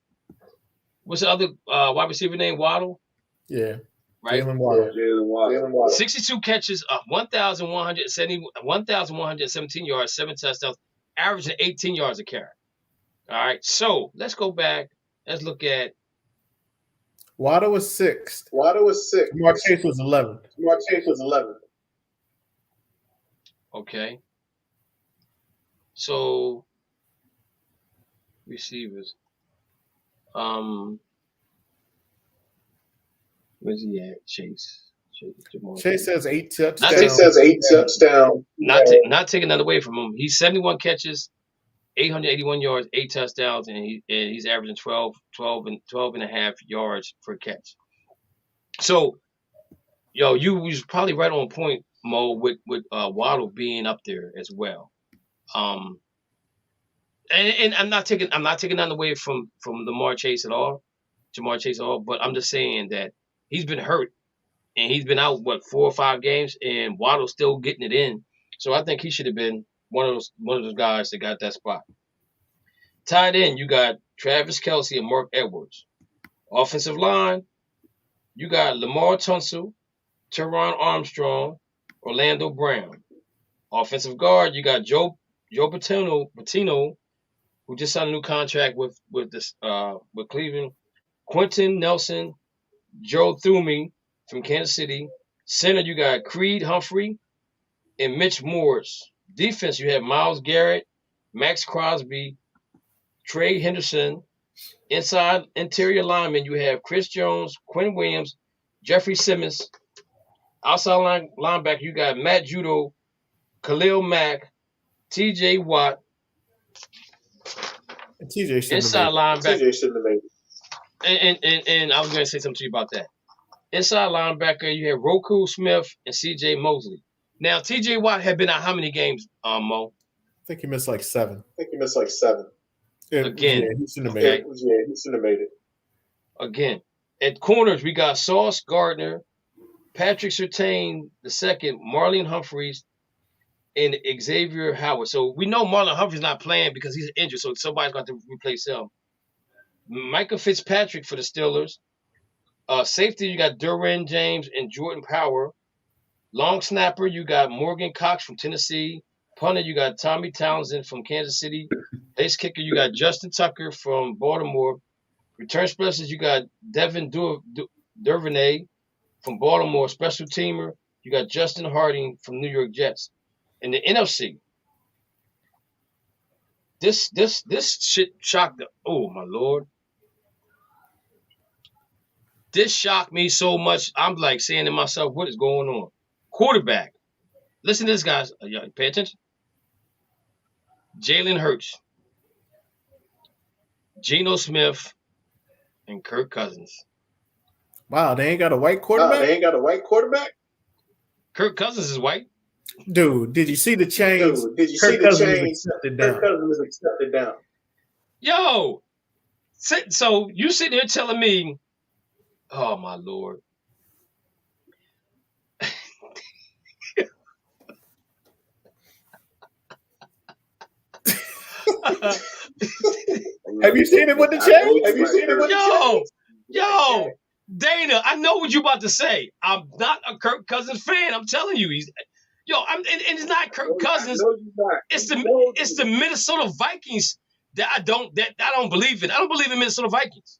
What's the other wide receiver name? Waddle? Yeah. Right? Jalen Waddle. 62 catches, 1,117 yards, 7 touchdowns, averaging 18 yards a carry. All right. So let's go back. Let's look at. Waddle was 6th. Jamar Chase was 11th. Okay. So receivers. Where's he at? Chase has 8 touchdowns. Not taking that away from him. He's 71 catches, 881 yards, 8 touchdowns, and he's averaging 12 and a half yards per catch. So, you was probably right on point, Mo, with Waddle being up there as well. And I'm not taking that away from Jamar Chase at all, but I'm just saying that he's been hurt and he's been out 4 or 5 games, and Waddle's still getting it in. So I think he should have been one of those guys that got that spot. Tied in, you got Travis Kelce and Mark Edwards. Offensive line, you got Lamar Tunsil, Teron Armstrong, Orlando Brown. Offensive guard, you got Joe Patino, who just signed a new contract with Cleveland. Quentin Nelson, Joe Thumey from Kansas City. Center, you got Creed Humphrey and Mitch Morse. Defense, you have Myles Garrett, Max Crosby, Trey Henderson. Inside interior linemen, you have Chris Jones, Quinn Williams, Jeffrey Simmons. Outside linebacker, you got Matt Judo, Khalil Mack, T.J. Watt. Inside linebacker. TJ shouldn't have made it. And I was going to say something to you about that. Inside linebacker, you have Roku Smith and C.J. Mosley. Now, T.J. Watt had been out how many games, Mo? I think he missed like 7. Again. Yeah, he shouldn't have made it. Again. At corners, we got Sauce Gardner, Patrick Surtain II, Marlon Humphreys, and Xavier Howard. So we know Marlon Humphrey's not playing because he's injured, so somebody's got to replace him. Michael Fitzpatrick for the Steelers. Safety, you got Derwin James and Jordan Power. Long snapper, you got Morgan Cox from Tennessee. Punter, you got Tommy Townsend from Kansas City. Place kicker, you got Justin Tucker from Baltimore. Return specialist, you got Devin Duvernay from Baltimore. Special teamer, you got Justin Harding from New York Jets. In the NFC, this shit shocked the, oh my Lord. This shocked me so much. I'm like saying to myself, what is going on? Quarterback. Listen to this, guys. Pay attention. Jalen Hurts, Geno Smith, and Kirk Cousins. Wow, they ain't got a white quarterback? Kirk Cousins is white. Dude, did you see the change? Kirk Cousins is accepted down. Yo, so you sitting here telling me, oh my Lord. Have you seen it with the change? Yo, Dana, I know what you about to say. I'm not a Kirk Cousins fan. I'm telling you, and it's not Kirk Cousins. It's the Minnesota Vikings that I don't believe in. I don't believe in Minnesota Vikings.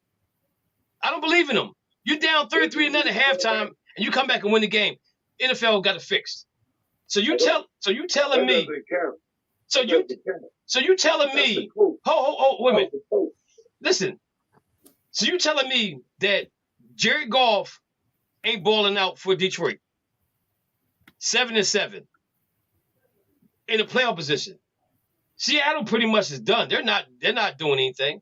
I don't believe in them. You're down 33-0 at halftime, and you come back and win the game. NFL got it fixed. So you telling me? So you telling me? Wait a minute. Listen. So you telling me that Jared Goff ain't balling out for Detroit? 7-7 in a playoff position. Seattle pretty much is done. They're not doing anything.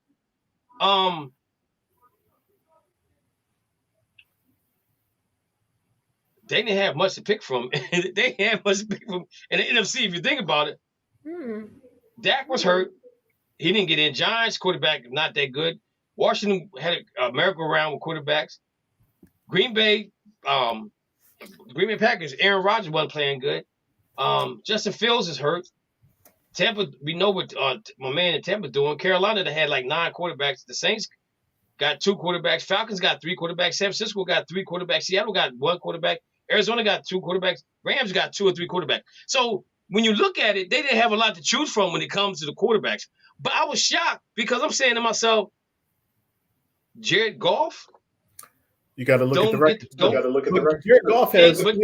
They didn't have much to pick from. They had much to pick from in the NFC. If you think about it, Dak was hurt. He didn't get in. Giants quarterback not that good. Washington had a merry-go-round with quarterbacks. Green Bay Packers, Aaron Rodgers wasn't playing good. Justin Fields is hurt. Tampa, we know what my man in Tampa doing. Carolina, they had like 9 quarterbacks. The Saints got 2 quarterbacks. Falcons got 3 quarterbacks. San Francisco got 3 quarterbacks. Seattle got 1 quarterback. Arizona got 2 quarterbacks. Rams got 2 or 3 quarterbacks. So when you look at it, they didn't have a lot to choose from when it comes to the quarterbacks. But I was shocked because I'm saying to myself, Jared Goff. You got to look at the record. Jared Goff has, but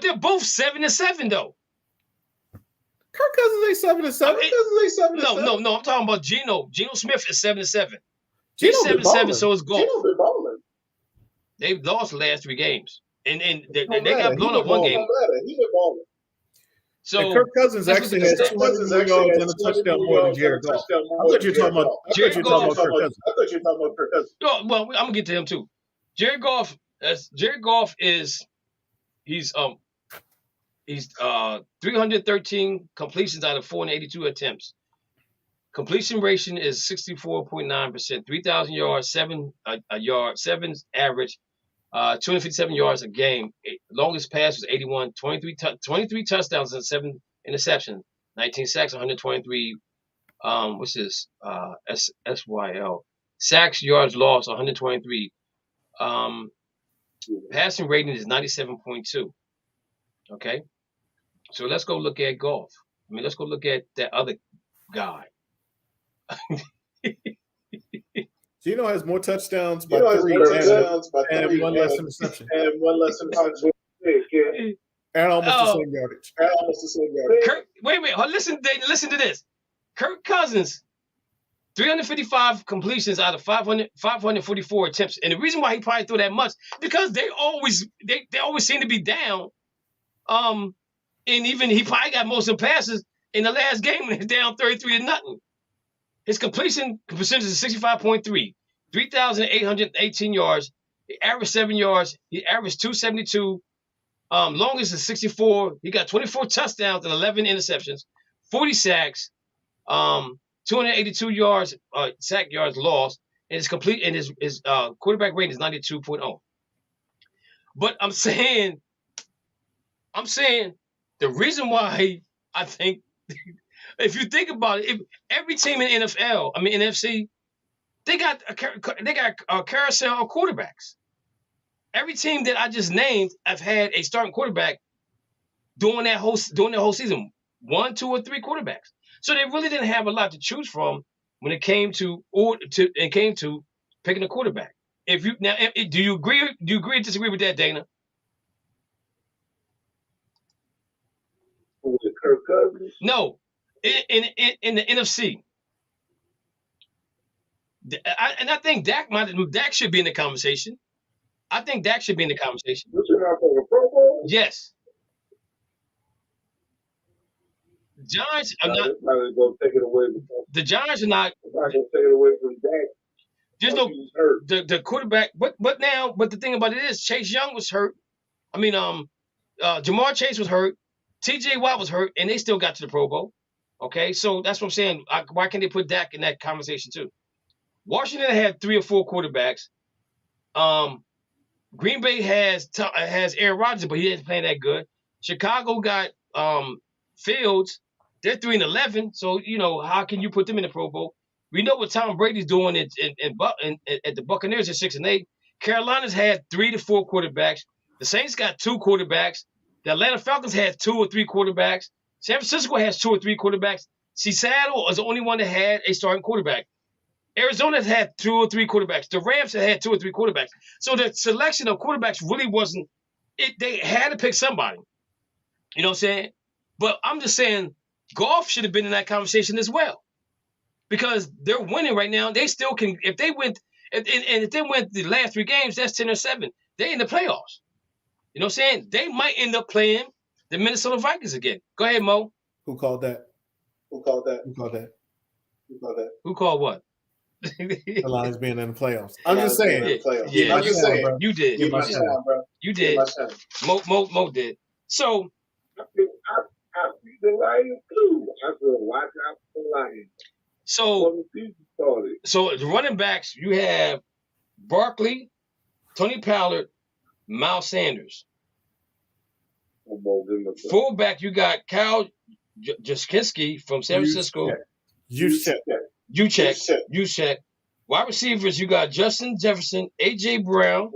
they're both 7-7 though. Kirk Cousins ain't 7-7. No. I'm talking about Geno. Geno Smith is 7-7. He's 7-7. So is Goff. They've lost the last 3 games, and they got blown up one game. So and Kirk Cousins actually has 200 yards and a touchdown more than Jared Goff. I thought you were talking about Kirk Cousins. Well, I'm gonna get to him too. Jared Goff is he's 313 completions out of 482 attempts. Completion ratio is 64.9%. 3,000 yards, 7 average. 257 yards a game. Longest pass was 81. 23 touchdowns and 7 interceptions. 19 sacks, 123. What's this? SYL. Sacks, yards lost, 123. Passing rating is 97.2. Okay, so let's go look at Goff. Let's go look at that other guy. Geno has more touchdowns by 3 and 1 less interception. And almost the same yardage. Wait. Listen to this. Kirk Cousins, 355 completions out of 544 attempts. And the reason why he probably threw that much, because they always seem to be down. And even he probably got most of the passes in the last game when he's down 33-0. His completion percentage is 65.3, 3,818 yards. He averaged 7 yards. He averaged 272. Longest is 64. He got 24 touchdowns and 11 interceptions, 40 sacks, 282 yards, sack yards lost, and his quarterback rating is 92.0. But I'm saying the reason why I think. If you think about it, if every team in NFC, they got a carousel of quarterbacks. Every team that I just named have had a starting quarterback during that whole season. 1, 2, or 3 quarterbacks. So they really didn't have a lot to choose from when it came to picking a quarterback. Do you agree? Do you agree or disagree with that, Dana? Was it Kirk Cousins? No, in the NFC. I think Dak should be in the conversation. I think Dak should be in the conversation. You should not for the Pro Bowl? Yes. Giants are not. Probably gonna take it away from The Giants are not. I'm not gonna take it away from Dak. There's no He's hurt. the quarterback. But the thing about it is Chase Young was hurt. I mean, Jamar Chase was hurt. T.J. Watt was hurt, and they still got to the Pro Bowl. Okay, so that's what I'm saying. Why can't they put Dak in that conversation too? Washington had 3 or 4 quarterbacks. Green Bay has Aaron Rodgers, but he isn't playing that good. Chicago got Fields. They're 3-11, so how can you put them in the Pro Bowl? We know what Tom Brady's doing at the Buccaneers at 6-8. Carolina's had 3 to 4 quarterbacks. The Saints got 2 quarterbacks. The Atlanta Falcons had 2 or 3 quarterbacks. San Francisco has 2 or 3 quarterbacks. Seattle is the only one that had a starting quarterback. Arizona had 2 or 3 quarterbacks. The Rams had 2 or 3 quarterbacks. So the selection of quarterbacks really wasn't it. They had to pick somebody. You know what I'm saying? But I'm just saying Goff should have been in that conversation as well. Because they're winning right now. They still can, if they win the last 3 games, that's 10-7. They're in the playoffs. You know what I'm saying? They might end up playing the Minnesota Vikings again. Go ahead, Mo. Who called that? Who called what? The Lions being in the playoffs. I'm just saying. Yeah, I'm just saying. You did. You did. Mo did. So I beat the Lions too. I said, watch out for the Lions. So the running backs, you have Barkley, Tony Pollard, Miles Sanders. Fullback, you got Kyle Juszczyk from San Francisco. Juszczyk. Wide receivers, you got Justin Jefferson, A.J. Brown,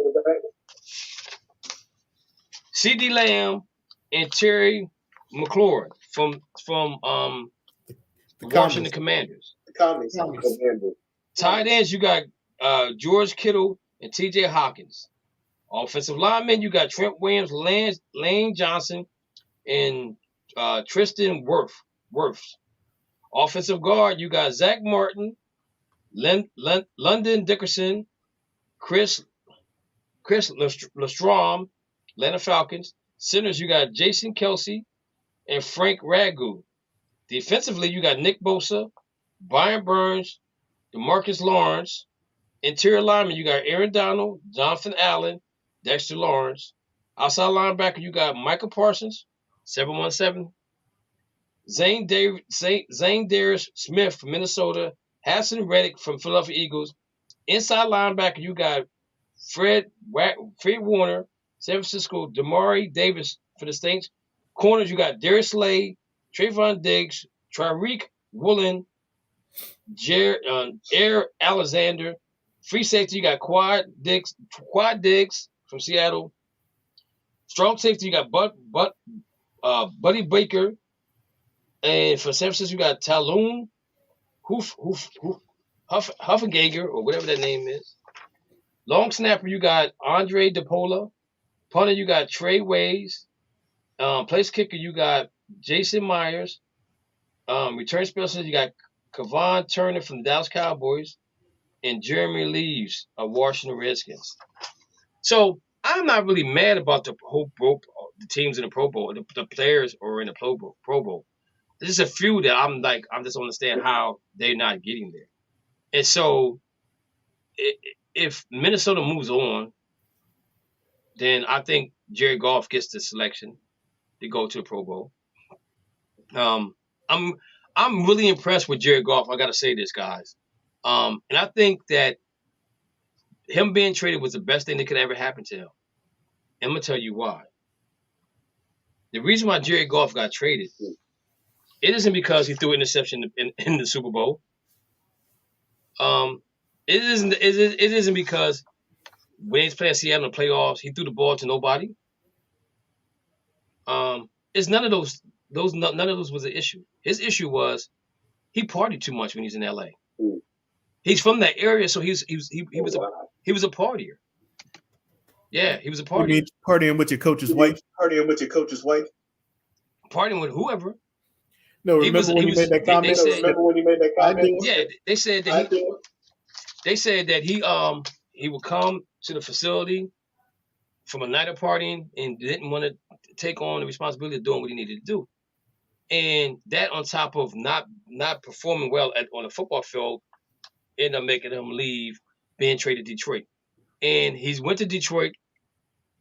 C.D. Lamb, and Terry McLaurin from the Washington Commanders. Tight ends, you got George Kittle and T.J. Hawkins. Offensive linemen, you got Trent Williams, Lane Johnson, and Tristan Wirfs. Offensive guard, you got Zach Martin, London Dickerson, Chris Lestrom, Atlanta Falcons. Centers, you got Jason Kelsey and Frank Ragu. Defensively, you got Nick Bosa, Brian Burns, DeMarcus Lawrence. Interior lineman, you got Aaron Donald, Jonathan Allen, Dexter Lawrence. Outside linebacker, you got Michael Parsons, 717. Zane Darius Smith from Minnesota. Hassan Reddick from Philadelphia Eagles. Inside linebacker, you got Fred Warner, San Francisco. Damari Davis for the Saints. Corners, you got Darius Slade, Trayvon Diggs, Tyreek Woolen, Air Alexander. Free safety, you got Quad Diggs from Seattle. Strong safety, you got Buddy Baker. And for San Francisco, you got Talon Huffengager, or whatever that name is. Long snapper, you got Andre DePola. Punter, you got Trey Ways. Place kicker, you got Jason Myers. Return specialist, you got Kevon Turner from the Dallas Cowboys. And Jeremy Leaves of Washington Redskins. So I'm not really mad about the teams in the Pro Bowl, the players are in the Pro Bowl. There's just a few that I'm just don't understand how they're not getting there. And so if Minnesota moves on, then I think Jared Goff gets the selection to go to the Pro Bowl. I'm really impressed with Jared Goff. I got to say this, guys. And I think that him being traded was the best thing that could ever happen to him. And I'm going to tell you why. The reason why Jared Goff got traded, it isn't because he threw an interception in the Super Bowl. It isn't because when he's playing Seattle in the playoffs, he threw the ball to nobody. It's none of those. None of those was an issue. His issue was he partied too much when he was in L.A. He's from that area, so he was a partier. Yeah, he was a partier. You mean partying with your coach's wife? Partying with your coach's wife? Partying with whoever. No, remember when you made that comment? Remember when you made that comment? Yeah, they said that he would come to the facility from a night of partying and didn't want to take on the responsibility of doing what he needed to do. And that on top of not performing well on the football field ended up making him leave, being traded to Detroit. And he went to Detroit.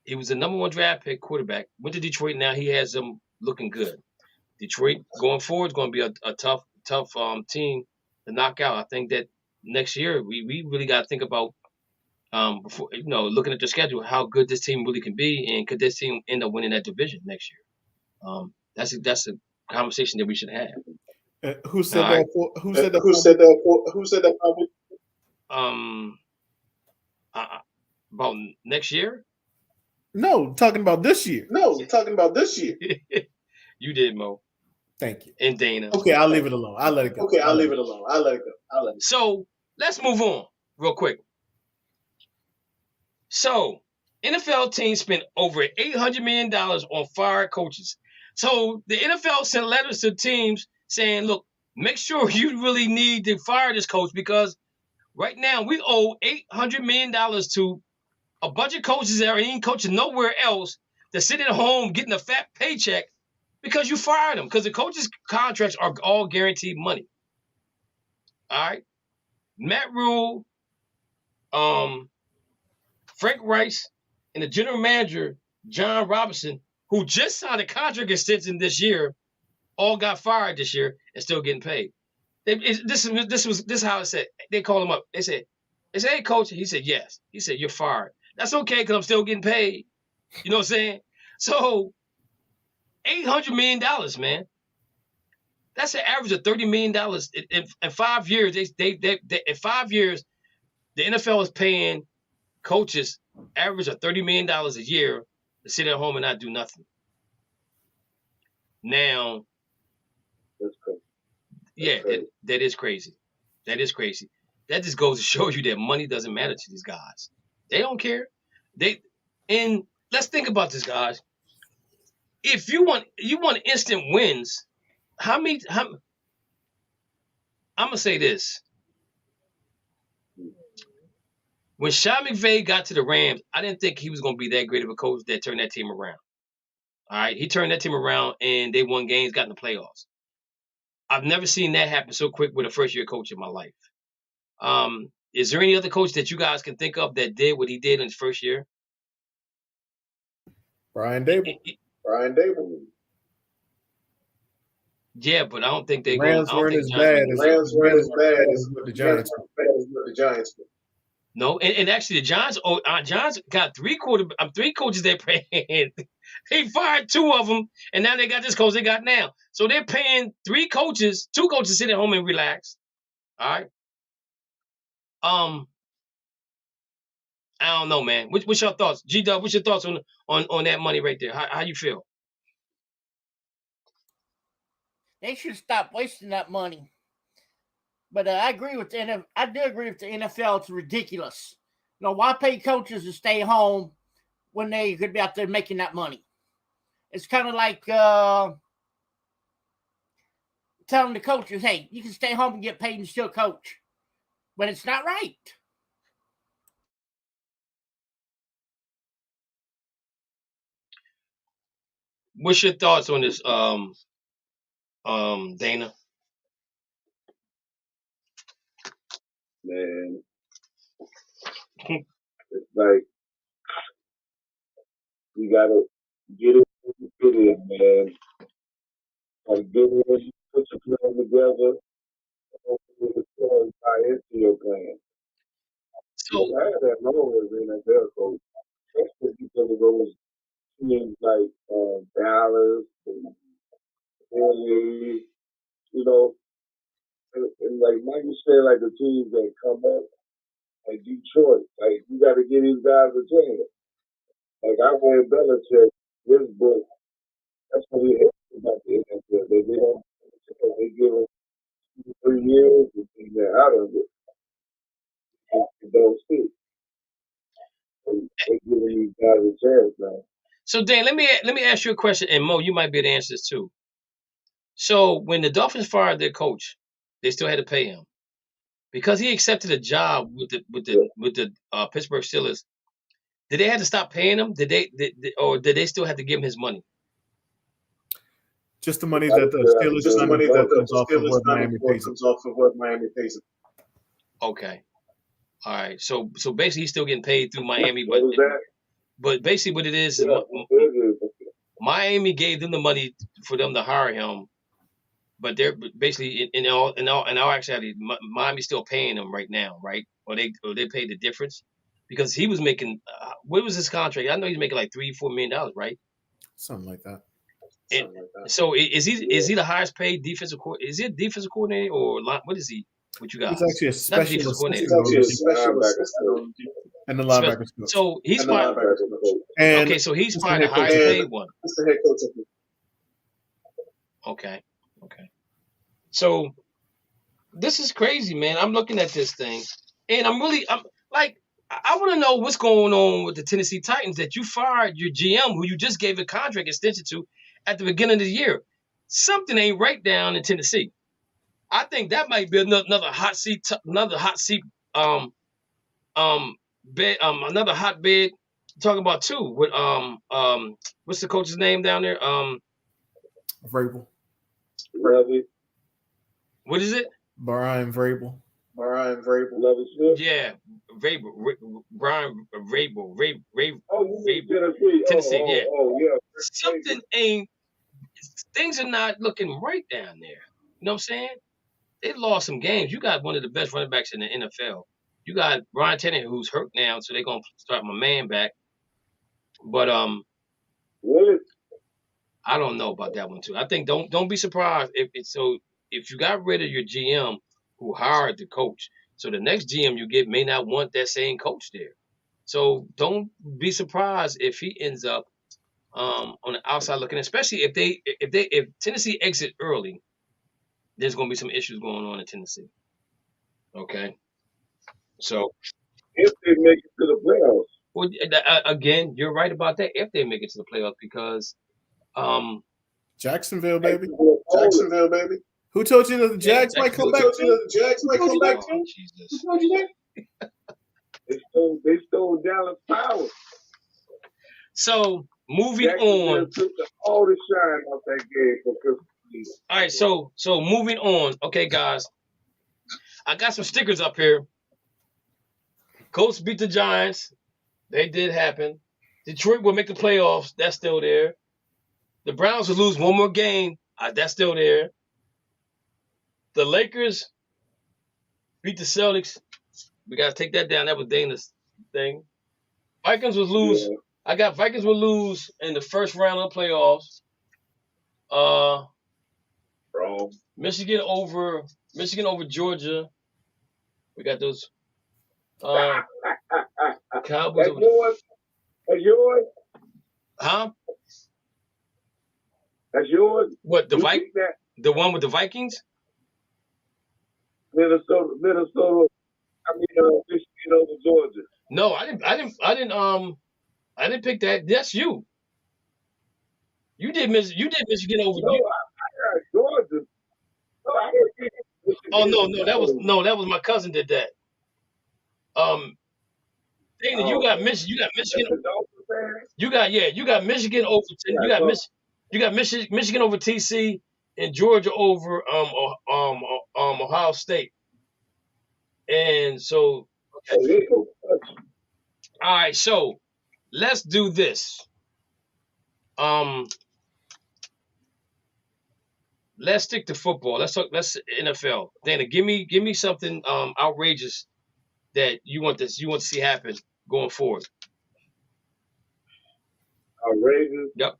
He was the #1 draft pick quarterback. Went to Detroit. Now he has them looking good. Detroit going forward is going to be a tough team to knock out. I think that next year we really got to think about before looking at the schedule how good this team really can be, and could this team end up winning that division next year? That's a conversation that we should have. Who said that? Who said that? About next year? No, talking about this year. You did, Mo. Thank you. And Dana. Okay, I'll leave it alone. I'll let it go. Okay, I'll leave it alone. I'll let it go. So let's move on real quick. So NFL teams spent over $800 million on fired coaches. So the NFL sent letters to teams saying, look, make sure you really need to fire this coach, because right now we owe $800 million to a bunch of coaches that ain't coaching nowhere else, that sit at home getting a fat paycheck because you fired them, because the coaches' contracts are all guaranteed money. All right? Matt Rule, Frank Rice, and the general manager, John Robinson, who just signed a contract extension this year, all got fired this year and still getting paid. This is how it said. They called him up. They said, hey, coach. He said, yes. He said, you're fired. That's okay, because I'm still getting paid. You know what I'm saying? So $800 million, man. That's an average of $30 million in 5 years. In 5 years, the NFL is paying coaches average of $30 million a year to sit at home and not do nothing. Now, that's crazy. Yeah, that is crazy. That is crazy. That just goes to show you that money doesn't matter to these guys. They don't care. And let's think about this, guys. If you want instant wins, I'm gonna say this. When Sean McVay got to the Rams, I didn't think he was gonna be that great of a coach that turned that team around. All right, he turned that team around and they won games, got in the playoffs. I've never seen that happen so quick with a first-year coach in my life. Is there any other coach that you guys can think of that did what he did in his first year? Brian Dable. Yeah, but I don't think they Rams weren't as bad as what the Giants were. No, and actually the Giants got three coaches they're paying. They fired 2 of them, and now they got this coach they got now. So they're paying 2 coaches sit at home and relax. All right. I don't know, man. What's your thoughts, G-Dub? What's your thoughts on that money right there? How you feel? They should stop wasting that money. But I agree with I do agree with the NFL. It's ridiculous. Why pay coaches to stay home when they could be out there making that money? It's kind of like telling the coaches, hey, you can stay home and get paid and still coach. But it's not right. What's your thoughts on this, Dana? Man, it's like you gotta get it, man. Like get it, put your plan together, buy into your plan. So I had that role as an NFL coach. That's because of those teams like Dallas and Philly, and like Michael said, like the teams that come up, like Detroit, like you got to give these guys a chance. Like I read Belichick, his book, That's what we hate about the NFL. They give us 2 or 3 years and they're out of it. And don't stick. They're giving these guys a chance now. So Dan, let me ask you a question, and Mo, you might be able to answer this too. So when the Dolphins fired their coach, they still had to pay him because he accepted a job with the Pittsburgh Steelers. Did they have to stop paying him? Or did they still have to give him his money? Just the money that the Steelers comes off of what Miami pays him. Okay. All right. So basically he's still getting paid through Miami, but basically what it is Miami gave them the money for them to hire him, but they're basically in all actuality, Miami's still paying him right now, right? Or they paid the difference because he was making what was his contract? I know he's making like $3-4 million, right? Something like that. So is he the highest paid defensive coordinator? Is he a defensive coordinator or what is he? What you got? He's actually a special assistant. And the linebackers coach. So he's probably okay. So he's probably the highest paid one. He's the head coach. Okay. So this is crazy, man. I'm looking at this thing, and I'm like, I want to know what's going on with the Tennessee Titans that you fired your GM, who you just gave a contract extension to at the beginning of the year. Something ain't right down in Tennessee. I think that might be another hot seat, another hotbed. Talking about too with what's the coach's name down there? Vrabel. What is it? Brian Vrabel. Yeah, Brian Vrabel. Tennessee. Tennessee, yeah. Yeah. Something ain't. Things are not looking right down there. You know what I'm saying? They lost some games. You got one of the best running backs in the NFL. You got Brian Tannehill, who's hurt now, so they're gonna start my man back. But Really? I don't know about that one too. I think don't be surprised if you got rid of your GM who hired the coach. So the next GM you get may not want that same coach there. So don't be surprised if he ends up on the outside looking, especially if Tennessee exit early, there's going to be some issues going on in Tennessee. Okay. So if they make it to the playoffs. Well, again, you're right about that. If they make it to the playoffs, because Jacksonville, baby. Who told you that the Jags might come back? Oh, Jesus. Who told you that? They stole Dallas power. So moving Jacksonville on. took all the shine off that game for Christmas. All right, so moving on. Okay, guys, I got some stickers up here. Colts beat the Giants. They did happen. Detroit will make the playoffs. That's still there. The Browns will lose one more game. That's still there. The Lakers beat the Celtics. We got to take that down. That was Dana's thing. Vikings will lose. Yeah. I got Vikings will lose in the first round of the playoffs. Wrong. Michigan over Georgia. We got those. Cowboys. That's yours. Huh? That's yours. What, the the one with the Vikings? Minnesota. I mean, Michigan over Georgia. No, I didn't pick that. That's you. You did Michigan over. No, I got Georgia. No, I didn't pick Michigan. That was my cousin did that. Dana, you got Michigan. You got Michigan over. You got Michigan over TC and Georgia over Ohio State. And so, okay. All right, so let's do this. Let's stick to football. Let's NFL. Dana, give me something outrageous that you want to see happen going forward. Outrageous? Yep.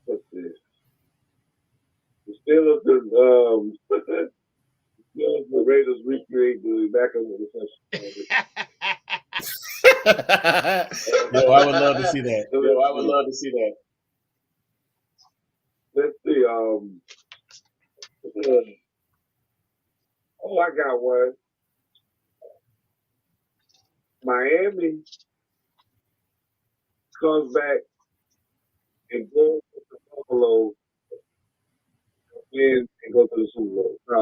What's this? The Steelers the Raiders recreate the back of the recession. Yo, I would love to see that. Yo, I would love to see that. Let's see. Oh, I got one. Miami comes back and goes to Buffalo and go to the Super Bowl. I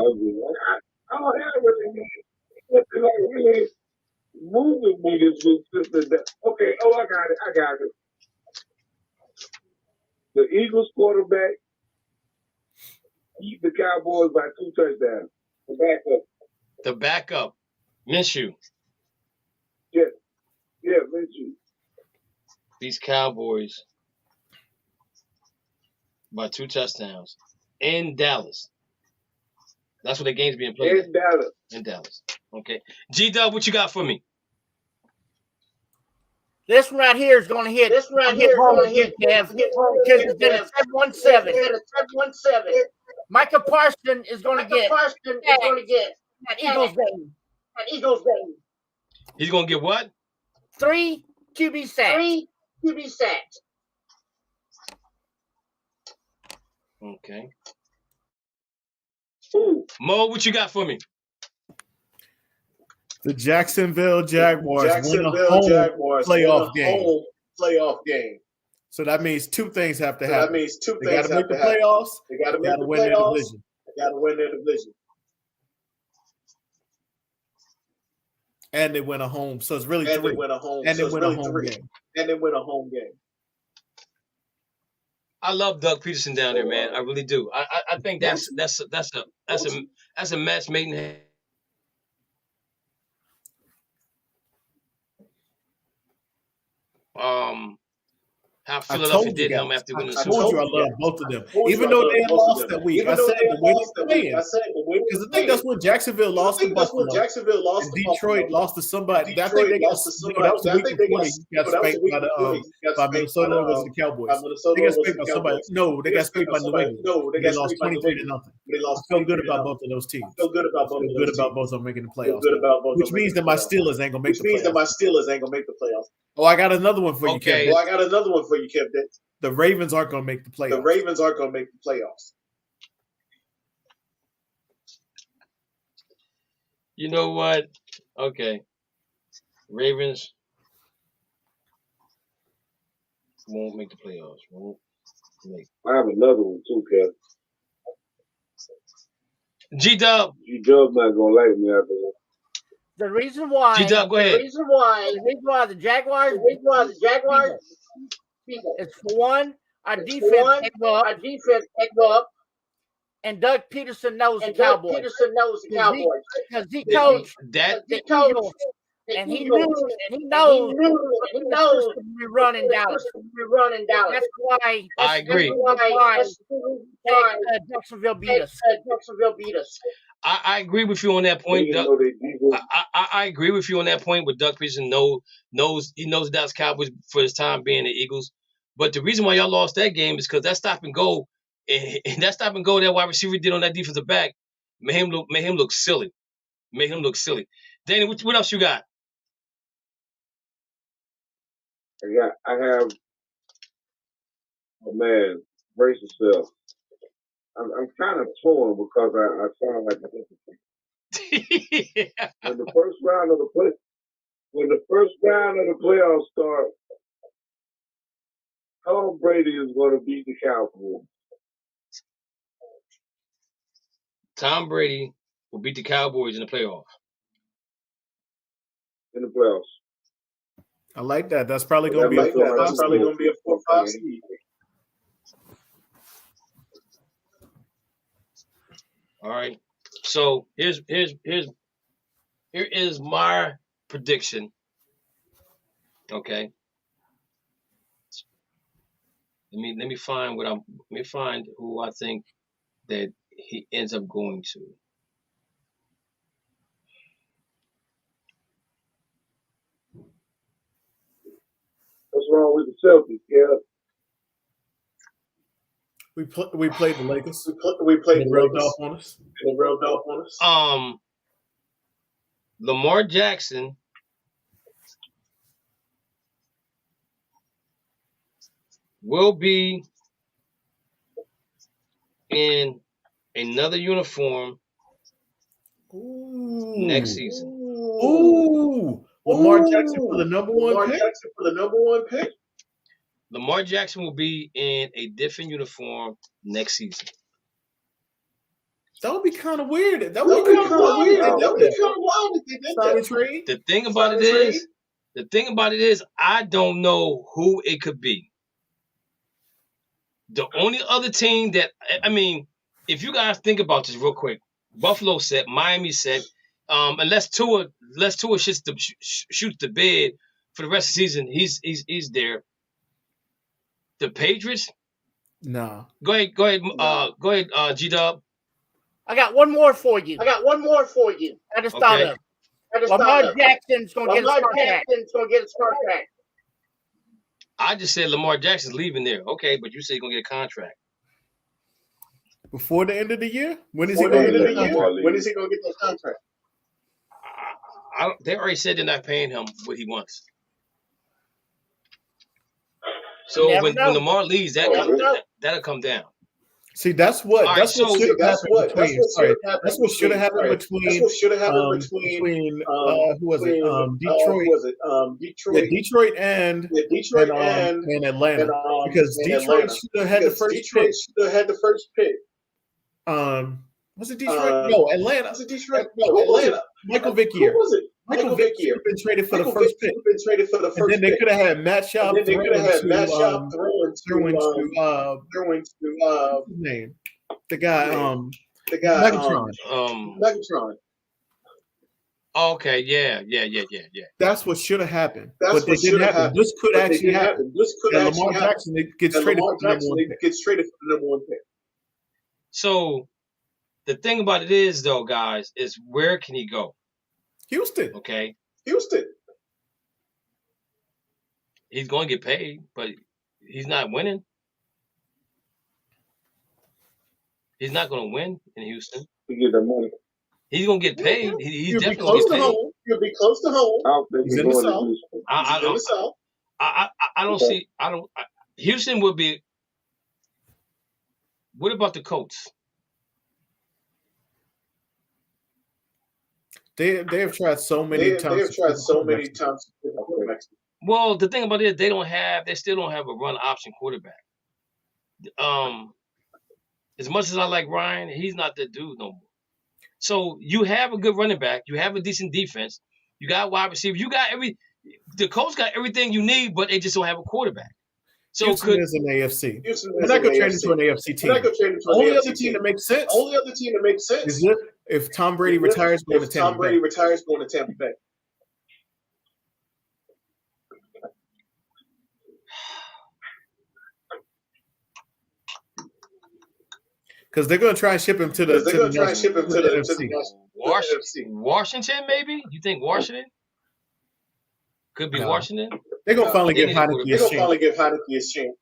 don't have it. Really moving me this week. Okay, I got it. The Eagles quarterback beat the Cowboys by 2 touchdowns. The backup, Minshew. Yeah, Minshew. These Cowboys by 2 touchdowns in Dallas. That's what the game's being played. In Dallas. Okay. G-Dub, what you got for me? This one right here is going to hit. This one right here is going to hit, Kev, because it's in a 7-1-7. Micah Parsons is going to get that Eagles game. He's going to get what? 3 QB sacks. Okay. Mo, what you got for me? The Jacksonville Jaguars win a home playoff game. So that means 2 things have to happen. They got to make the playoffs. They got to win their division. And they win a home. So it's really 3. And they win a home game. I love Doug Peterson down there, man. I really do. I think that's a match made in heaven. How Philadelphia did him after winning the Super Bowl. I told you I love both of them. Even though they lost that week, I said the winning win. Because I think that's when Jacksonville lost to Buffalo. And Detroit lost to somebody. I think they got that was the week before they got spanked by Minnesota or was it the Cowboys? They got spanked by somebody. No, they got spanked by New England. They lost 23-0. I feel good about both of those teams. I feel good about both of them making the playoffs. Which means that my Steelers ain't gonna make the playoffs. Oh, I got another one for you, Kevin. The Ravens aren't going to make the playoffs. You know what? Okay. Ravens won't make the playoffs. I have another one too, Kevin. G-Dub. G-Dub's not going to like me after that. The reason why G-Dub, go ahead. The reason why the Jaguars is for one, our defense came up, and Doug Peterson knows the Cowboys. Because he coached the Eagles, and he knows to be running Dallas. That's why I agree. Jacksonville beat us. I agree with you on that point, Doug. I agree with you on that point. But Doug Peterson knows the Dallas Cowboys for his time being the Eagles. But the reason why y'all lost that game is because that stop and go, that wide receiver did on that defensive back made him look silly. Danny, what else you got? I have. Oh man, brace yourself. I'm kind of torn because I sound like a when the first round of the playoffs start, Tom Brady is going to beat the Cowboys. Tom Brady will beat the Cowboys in the playoffs. I like that. That's probably going to be a 4-5 seed. All right. So here is my prediction. Okay. Let me find who I think that he ends up going to. What's wrong with the Celtics, yeah? We played the Lakers. We played the rubbed off on us. Lamar Jackson will be in another uniform next season. Ooh. Lamar Jackson for the number one pick? Lamar Jackson will be in a different uniform next season. That would be kind of weird. That would be kind of wild if they did that. Trade. The thing about it is, I don't know who it could be. The only other team that, I mean, if you guys think about this real quick, Buffalo set, Miami set, unless Tua shoots the bed for the rest of the season, he's there. The Patriots? No. Go ahead, G-Dub. I got one more for you. I just thought of. Lamar Jackson's going to get his contract. I just said Lamar Jackson's leaving there. Okay, but you say he's going to get a contract. Before the end of the year? When is he going to get that contract? They already said they're not paying him what he wants. So when Lamar leaves, that'll come down. See, that's what should have happened between who was it? Detroit. Detroit and Atlanta. Because Detroit should have had the first pick. Was it Detroit? No, Atlanta. Was it Detroit? No, Atlanta. Michael Vick year. Who was it? Michael Vick year. Been traded for the first pick. And then they could have had Matt Schaub throwing to name. The guy, Megatron. Okay, yeah. That's what should have happened. But they didn't happen. This could actually happen. And Lamar Jackson gets traded for the number one pick. So the thing about it is, though, guys, is where can he go? Houston. Okay. Houston. He's going to get paid, but he's not winning. He's not going to win in Houston. He get the money. He's going to get paid. He's definitely going to get paid. He'll be close to home. He's in the South. I don't see. Houston would be. What about the Colts? They have tried so many times. Well, the thing about it is they still don't have a run option quarterback. As much as I like Ryan, he's not the dude no more. So you have a good running back, you have a decent defense, you got wide receiver, the Colts got everything you need, but they just don't have a quarterback. So Houston is an AFC. They're not going to trade into an AFC team. Only other team that makes sense is if Tom Brady retires going to Tampa Bay. Because they're going to try and ship him to the NFC. Washington, maybe? You think Washington? Could be Washington? They're going to finally give Heineke his chance.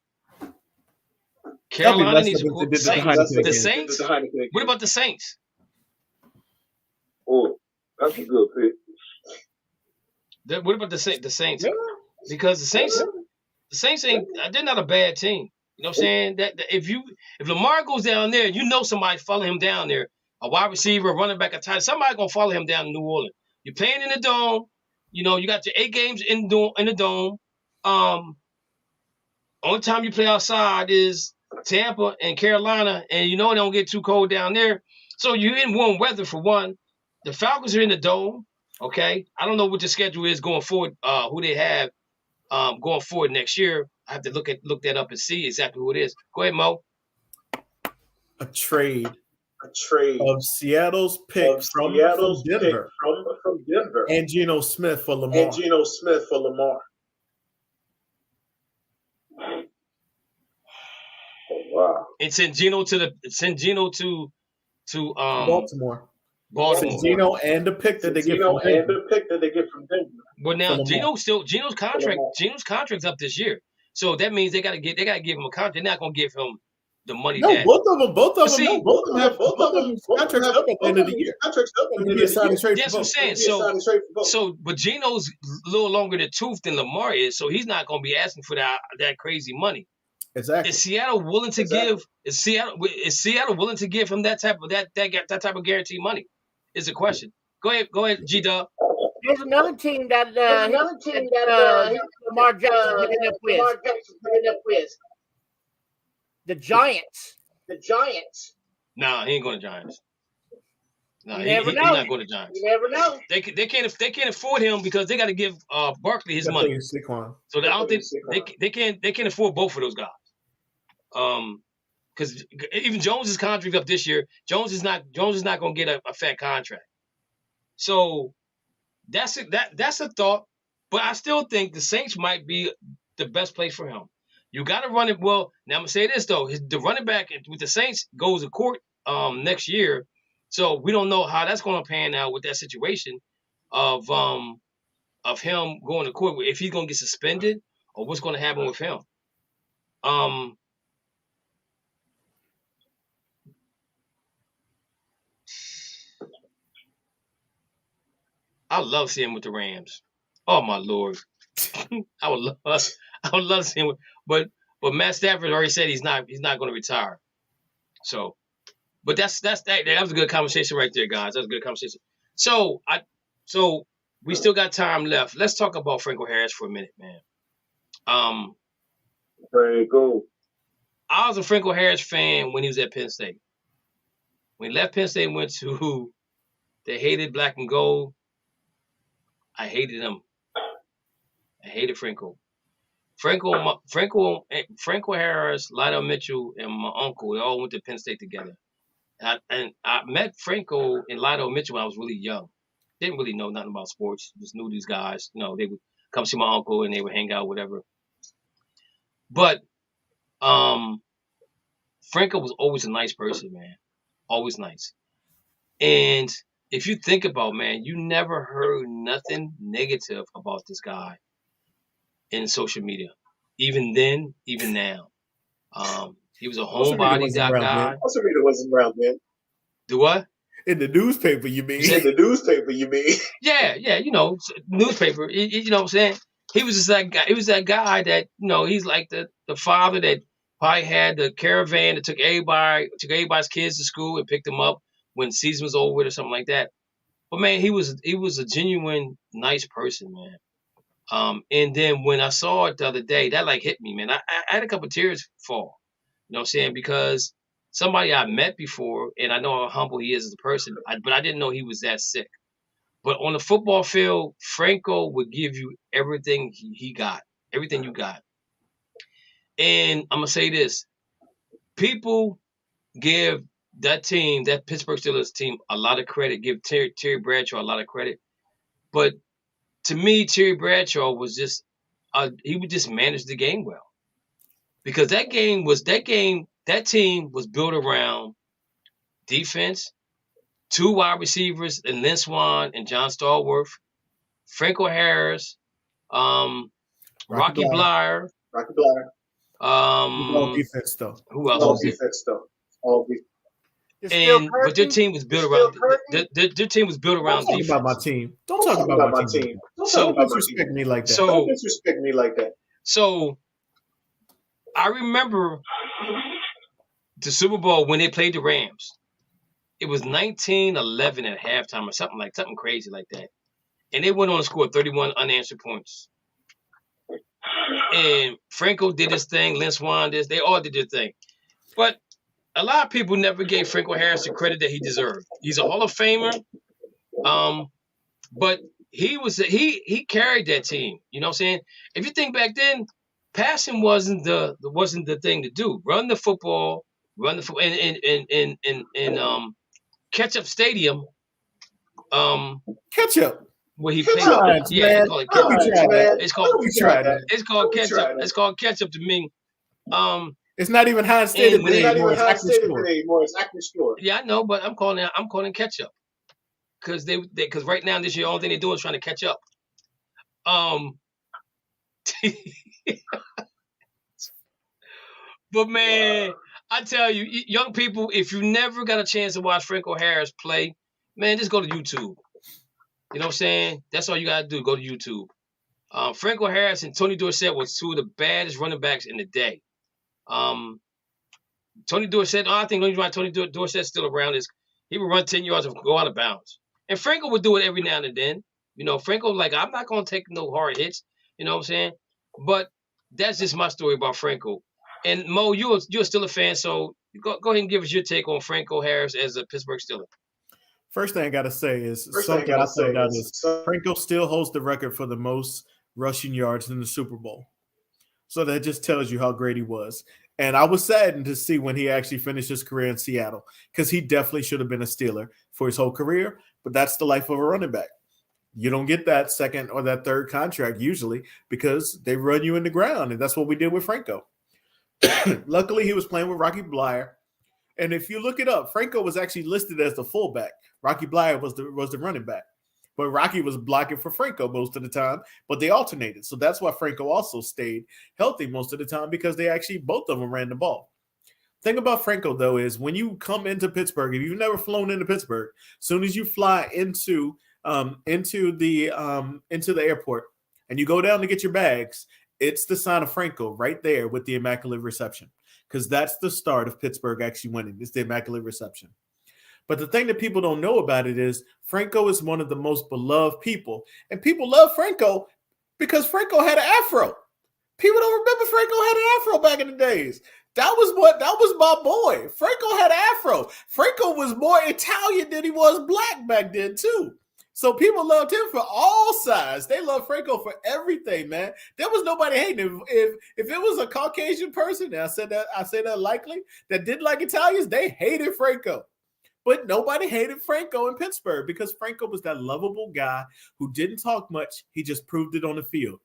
Carolina needs the Saints? What about the Saints? Oh, that's a good pick. What about the Saints? Yeah. Because the Saints they're not a bad team. You know what I'm saying? That if Lamar goes down there, somebody follow him down there. A wide receiver, a running back, a tight end, somebody gonna follow him down in New Orleans. You're playing in the dome. You got your 8 games in the dome. Only time you play outside is Tampa and Carolina, and it don't get too cold down there. So you're in warm weather for one. The Falcons are in the dome. Okay, I don't know what the schedule is going forward. Who they have going forward next year. I have to look that up and see exactly who it is. Go ahead, Mo. A trade of Seattle's pick from Denver. And Geno Smith for Lamar. Oh, wow. And send Geno to Baltimore. Send Geno and the pick that they get from Denver. Well, now Geno's contract's up this year. So that means they gotta give him a contract. They're not gonna give him the money. No, both of them have contracts up at the end of the year. That's what I'm saying. But Geno's a little longer in the tooth than Lamar is, so he's not gonna be asking for that crazy money. Exactly. Is Seattle willing to give? Is Seattle willing to give him that type of that type of guaranteed money? Is the question. Go ahead, G Dub. There's another team that Lamar Jackson ended up with. The Giants. Nah, he ain't going to Giants. No, You never know. He's not going to Giants. You never know. They can't afford him because they got to give Barkley his money. Saquon. So I don't think they can't afford both of those guys. Because even Jones' contract up this year, Jones is not going to get a fat contract. So that's a thought, but I still think the Saints might be the best place for him. You got to run it well. Now I'm gonna say this though: the running back with the Saints goes to court next year, so we don't know how that's going to pan out with that situation of him going to court, if he's going to get suspended or what's going to happen with him. I love seeing him with the Rams. Oh my Lord, I would love seeing him. But Matt Stafford already said he's not going to retire. So, but that was a good conversation right there, guys. That was a good conversation. So we still got time left. Let's talk about Franco Harris for a minute, man. Franco. I was a Franco Harris fan when he was at Penn State. When he left Penn State and went to they hated black and gold. I hated him. I hated Franco. Franco Harris, Lionel Mitchell, and my uncle, they all went to Penn State together. And I met Franco and Lionel Mitchell when I was really young. Didn't really know nothing about sports. Just knew these guys. You know, they would come see my uncle and they would hang out, whatever. But Franco was always a nice person, man. Always nice. And if you think about, man, you never heard nothing negative about this guy in social media. Even then, even now. He was a homebody guy. Also, it wasn't around then. Do what? In the newspaper, you mean? Yeah, you know, newspaper. You know what I'm saying? He was just that guy. He was that guy that, you know, he's like the father that probably had the caravan that took everybody's kids to school and picked them up when season was over or something like that. But man, he was a genuine nice person, man. And then when I saw it the other day, that like hit me, man. I had a couple of tears fall. You know what I'm saying? Because somebody I met before, and I know how humble he is as a person, but I didn't know he was that sick. But on the football field, Franco would give you everything he got, everything you got. And I'm going to say this. People give that team, that Pittsburgh Steelers team, a lot of credit, give Terry Bradshaw a lot of credit. But to me, Terry Bradshaw was just, he would just manage the game well. Because that team was built around defense, 2 wide receivers, and Lynn Swann and John Stallworth, Franco Harris, Rocky Bleier. All defense though. Who else was it? All defense. But their team was built around their team was built around defense. Don't talk about my team. Don't disrespect me like that. Don't disrespect me like that. So I remember the Super Bowl when they played the Rams. It was 19-11 at halftime or something crazy like that. And they went on to score 31 unanswered points. And Franco did his thing, Lynn Swann did, they all did their thing. But a lot of people never gave Franco Harris the credit that he deserved. He's a Hall of Famer. But he carried that team. You know what I'm saying? If you think back then, passing wasn't the thing to do. Run the football in Ketchup Stadium. Ketchup. Where he played. Yeah, call it Ketchup. It's called Ketchup. It's called Ketchup to me. It's not even Heinz Stadium anymore. It's Acme Store. Yeah, I know, but I'm calling it Ketchup. Because because right now this year, the only thing they're doing is trying to catch up. But man, I tell you, young people, if you never got a chance to watch Franco Harris play, man, just go to YouTube. You know what I'm saying? That's all you got to do. Go to YouTube. Franco Harris and Tony Dorsett was 2 of the baddest running backs in the day. Tony Dorsett, I think the only reason why Tony Dorsett's still around is he would run 10 yards and go out of bounds. And Franco would do it every now and then. You know, Franco, like, I'm not going to take no hard hits. You know what I'm saying? But that's just my story about Franco. And Mo, you're still a fan, so go ahead and give us your take on Franco Harris as a Pittsburgh Steeler. First thing I got to say is something I found out is Franco still holds the record for the most rushing yards in the Super Bowl. So that just tells you how great he was. And I was saddened to see when he actually finished his career in Seattle because he definitely should have been a Steeler for his whole career. But that's the life of a running back. You don't get that second or that third contract usually because they run you in the ground. And that's what we did with Franco. Luckily, he was playing with Rocky Bleier. And if you look it up, Franco was actually listed as the fullback. Rocky Bleier was the running back. But Rocky was blocking for Franco most of the time, but they alternated. So that's why Franco also stayed healthy most of the time because they actually, both of them ran the ball. Thing about Franco, though, is when you come into Pittsburgh, if you've never flown into Pittsburgh, as soon as you fly into the airport and you go down to get your bags, it's the sign of Franco right there with the Immaculate Reception because that's the start of Pittsburgh actually winning. It's the Immaculate Reception. But the thing that people don't know about it is Franco is one of the most beloved people. And people love Franco because Franco had an afro. People don't remember Franco had an afro back in the days. That was my boy. Franco had an afro. Franco was more Italian than he was black back then too. So people loved him for all sides. They loved Franco for everything, man. There was nobody hating him. If it was a Caucasian person, and I say that likely, that didn't like Italians, they hated Franco. But nobody hated Franco in Pittsburgh because Franco was that lovable guy who didn't talk much. He just proved it on the field.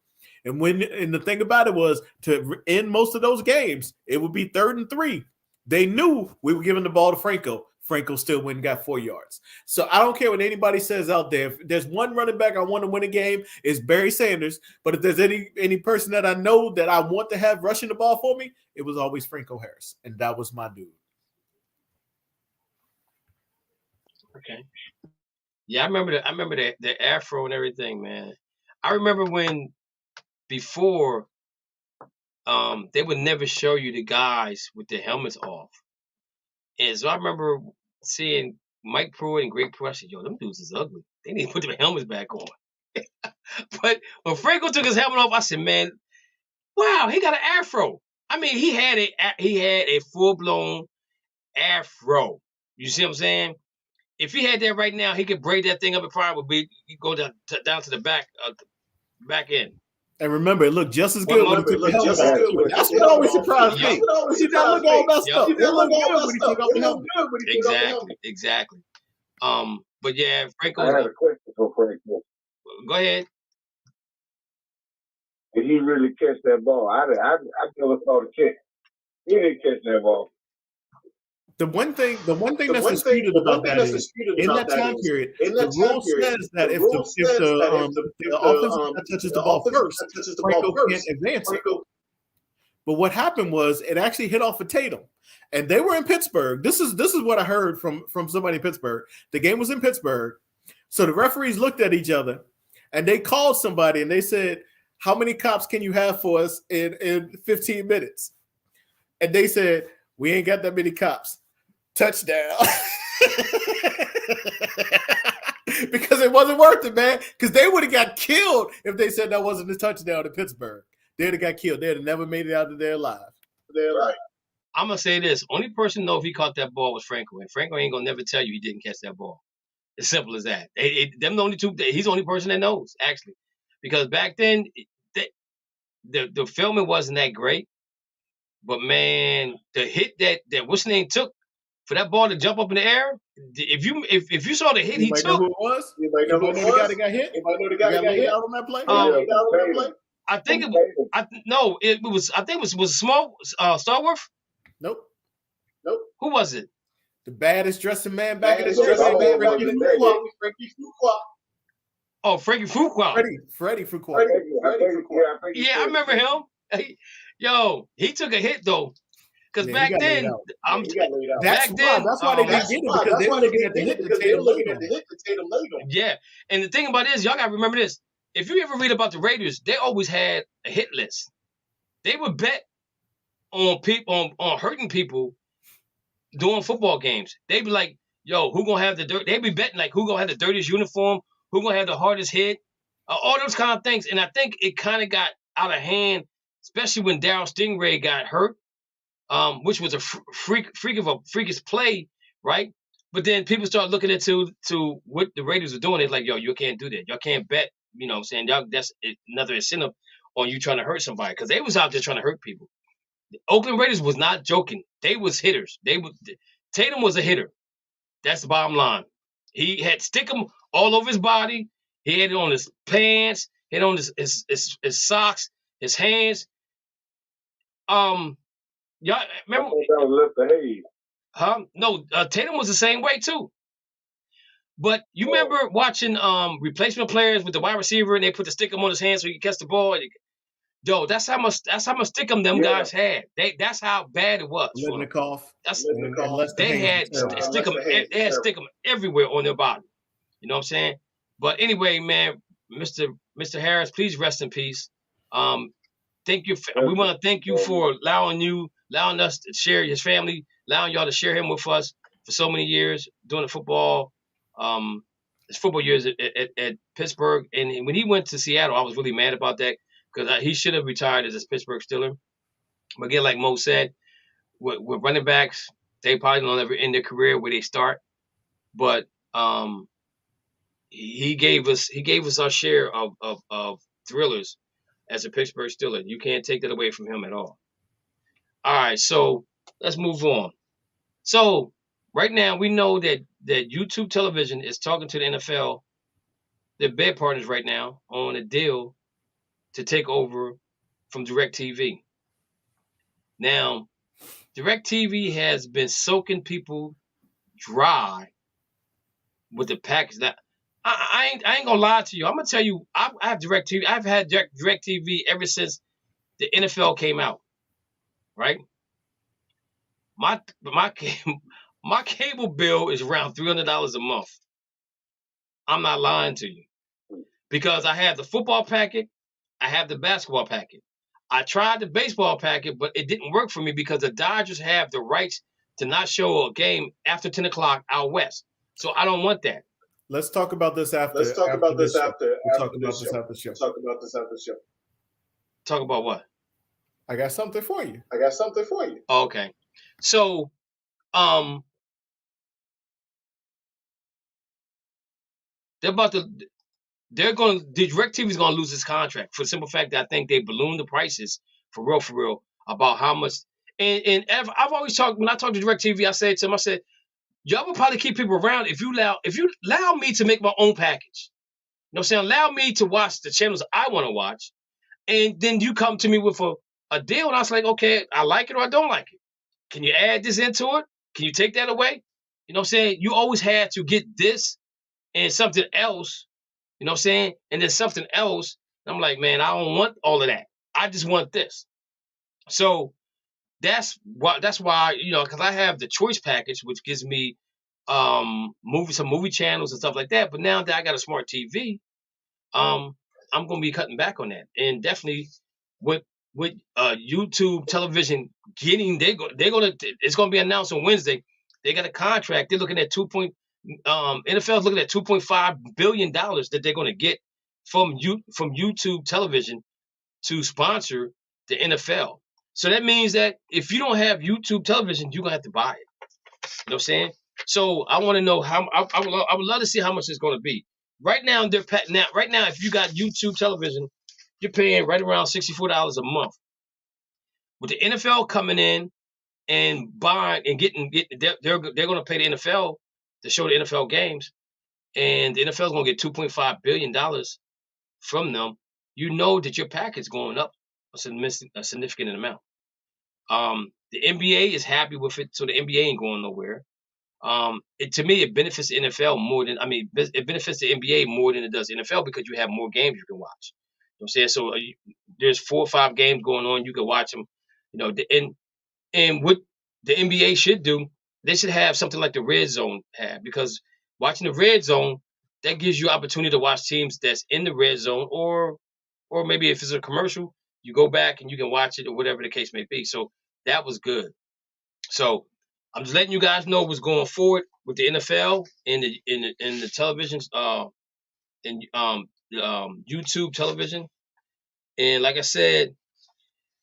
And the thing about it was to end most of those games, it would be 3rd and 3. They knew we were giving the ball to Franco. Franco still went and got 4 yards. So I don't care what anybody says out there. If there's one running back I want to win a game, it's Barry Sanders. But if there's any person that I know that I want to have rushing the ball for me, it was always Franco Harris. And that was my dude. Okay. Yeah, I remember the afro and everything, man. I remember when before they would never show you the guys with their helmets off. And so I remember seeing Mike Pruitt and Greg Pruitt. I said, yo, them dudes is ugly. They need to put their helmets back on. But when Franco took his helmet off, I said, man, wow, he got an afro. I mean, he had a full-blown afro. You see what I'm saying? If he had that right now, he could braid that thing up. It probably would be go down to the back end. And remember, it looked just as good when he took the helmet. That's what always surprised me. He didn't look all messed up. It looked good when he took off the helmet. Exactly. But yeah, Franco. I had a question for Franco. Go ahead. Did he really catch that ball? I never saw the catch. He didn't catch that ball. The one thing that's disputed about that is in that time period, the rule says that if the offensive touches the ball first, Franco can't advance it. But what happened was it actually hit off of Tatum, and they were in Pittsburgh. This is what I heard from somebody in Pittsburgh. The game was in Pittsburgh, so the referees looked at each other, and they called somebody, and they said, "How many cops can you have for us in 15 minutes?" And they said, "We ain't got that many cops." Touchdown. Because it wasn't worth it, man. Because they would have got killed if they said that wasn't a touchdown in Pittsburgh. They'd have got killed. They'd have never made it out of there alive. Right. I'm going to say this. Only person know if he caught that ball was Franco. And Franco ain't going to never tell you he didn't catch that ball. As simple as that. Them the only two. He's the only person that knows, actually. Because back then, the filming wasn't that great. But, man, the hit that what's the name took, for that ball to jump up in the air, if you saw the hit he took, know who it was? You might know the guy that got hit. You might know the guy that got hit out on that play. I think it was small Starworth. Nope. Who was it? The baddest dressing man back in the day. Oh, Frankie Fuqua. Freddie Fuqua. Yeah, I remember him. Yo, he took a hit though. Because back then, that's why they didn't get it, because they were looking at the hit that Tatum laid on. Yeah, and the thing about it is, y'all got to remember this. If you ever read about the Raiders, they always had a hit list. They would bet on people on hurting people during football games. They be like, yo, who gonna have the dirt? They be betting like who gonna have the dirtiest uniform, who gonna have the hardest hit, all those kind of things. And I think it kind of got out of hand, especially when Darryl Stingray got hurt, which was a freakish play, right? But then people start looking into what the Raiders were doing. It's like, yo, you can't do that. Y'all can't bet. You know what I'm saying? Y'all, that's another incentive on you trying to hurt somebody, because they was out there trying to hurt people. The Oakland Raiders was not joking. They was hitters. Tatum was a hitter. That's the bottom line. He had stickum all over his body. He had it on his pants. He had it on his socks, his hands. Y'all remember? That was left the hay. Huh? No, Tatum was the same way too. But you remember watching replacement players with the wide receiver, and they put the stickum on his hand so he could catch the ball. Yo, that's how much stickum them guys had. That's how bad it was. They had stickum everywhere on their body. You know what I'm saying? But anyway, man, Mr. Harris, please rest in peace. Thank you. We want to thank you for allowing us to share his family, allowing y'all to share him with us for so many years during the football, his football years at Pittsburgh. And when he went to Seattle, I was really mad about that, because he should have retired as a Pittsburgh Steeler. But again, like Mo said, with running backs, they probably don't ever end their career where they start. But he gave us our share of thrillers as a Pittsburgh Steeler. You can't take that away from him at all. All right, so let's move on. So right now we know that YouTube television is talking to the NFL, their bed partners right now, on a deal to take over from DirecTV. Now, DirecTV has been soaking people dry with the package. Now, I ain't gonna lie to you. I'm gonna tell you, I have DirecTV. I've had DirecTV ever since the NFL came out. Right? My cable bill is around $300 a month. I'm not lying to you, because I have the football packet, I have the basketball packet. I tried the baseball packet, but it didn't work for me because the Dodgers have the rights to not show a game after 10 o'clock out west. So I don't want that. Let's talk about this after. Let's talk about this after. Talk about this after the show. Talk about this after the show. Talk about what? I got something for you. Okay. So, DirecTV is going to lose its contract for the simple fact that I think they ballooned the prices for real, about how much. And I've always talked, when I talk to DirecTV, I say to them, y'all will probably keep people around if you allow me to make my own package. You know what I'm saying? Allow me to watch the channels I want to watch. And then you come to me with a deal, and I was like, okay, I like it or I don't like it. Can you add this into it? Can you take that away? You know what I'm saying? You always had to get this and something else, you know what I'm saying? And then something else. I'm like, man, I don't want all of that. I just want this. So that's why, you know, because I have the choice package, which gives me some movie channels and stuff like that. But now that I got a smart TV, I'm going to be cutting back on that. And definitely with YouTube television it's going to be announced on Wednesday. They got a contract. They're looking at NFL is looking at $2.5 billion that they're going to get from YouTube television to sponsor the NFL. So that means that if you don't have YouTube television, you're going to have to buy it. You know what I'm saying? So I want to know how. I would love to see how much it's going to be. Right now, if you got YouTube television, you're paying right around $64 a month. With the NFL coming in and buying and getting, they're going to pay the NFL to show the NFL games, and the NFL is going to get $2.5 billion from them. You know that your package is going up a significant amount. The NBA is happy with it, so the NBA ain't going nowhere. To me, it benefits the NFL more than, it benefits the NBA more than it does the NFL, because you have more games you can watch. You know what I'm saying? So there's 4 or 5 games going on. You can watch them. You know, and what the NBA should do, they should have something like the Red Zone have, because watching the Red Zone, that gives you opportunity to watch teams that's in the Red Zone, or maybe if it's a commercial, you go back and you can watch it, or whatever the case may be. So That was good. So I'm just letting you guys know what's going forward with the NFL and the television, YouTube television. And like I said,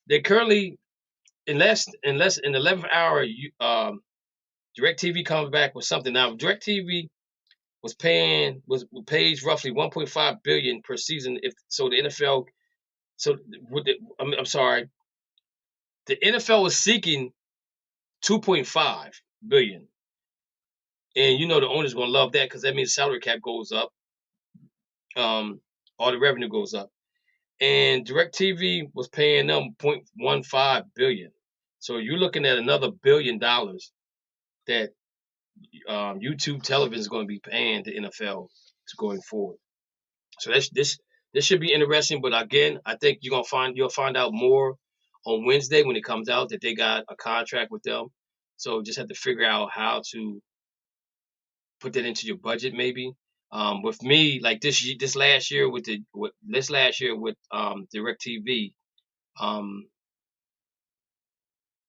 they're currently in the 11th hour. DirecTV comes back with something. Now DirecTV pays roughly 1.5 billion per season. If so, the NFL. So I'm sorry. The NFL is seeking 2.5 billion, and you know the owner's gonna love that because that means salary cap goes up. All the revenue goes up, and DirecTV was paying them 0.15 billion. So you're looking at another $1 billion that YouTube television is going to be paying the NFL going forward. So this should be interesting. But again, I think you'll find out more on Wednesday when it comes out that they got a contract with them. So just have to figure out how to put that into your budget, maybe. With me, like this last year with DirecTV,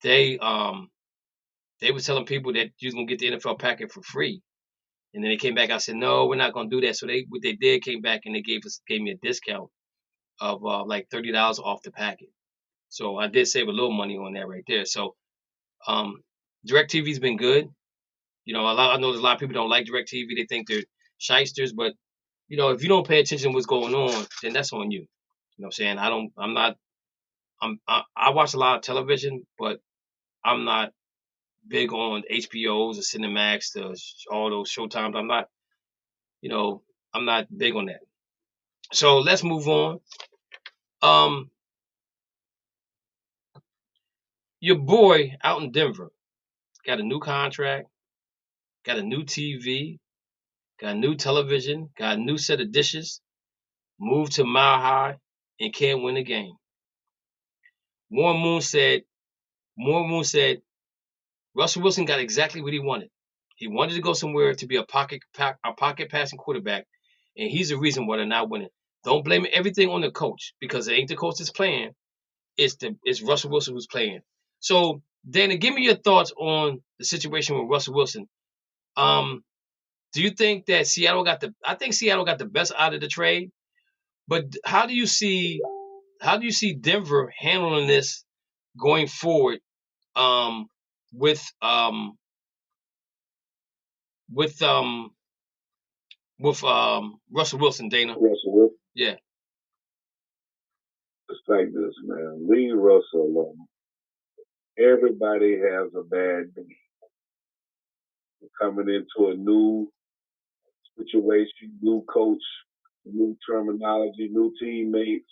they were telling people that you was gonna get the NFL packet for free, and then they came back. I said, no, we're not gonna do that. So what they did came back and they gave me a discount of like $30 off the packet. So I did save a little money on that right there. So DirecTV's been good. You know, I know there's a lot of people don't like DirecTV. They think they're shysters, but you know, if you don't pay attention to what's going on, then that's on you. You know what I'm saying? I watch a lot of television, but I'm not big on HBOs or Cinemax, all those Showtimes. I'm not big on that. So let's move on. Your boy out in Denver got a new contract, got a new TV, got a new television, got a new set of dishes, moved to Mile High, and can't win the game. Warren Moon said Russell Wilson got exactly what he wanted. He wanted to go somewhere to be a pocket passing quarterback, and he's the reason why they're not winning. Don't blame everything on the coach because it ain't the coach that's playing. It's Russell Wilson who's playing. So, Dana, give me your thoughts on the situation with Russell Wilson. Do you think that I think Seattle got the best out of the trade, but how do you see Denver handling this going forward with Russell Wilson, Dana? Russell Wilson. Yeah. It's like this, man. Leave Russell alone. Everybody has a bad day. Coming into a new situation, new coach, new terminology, new teammates,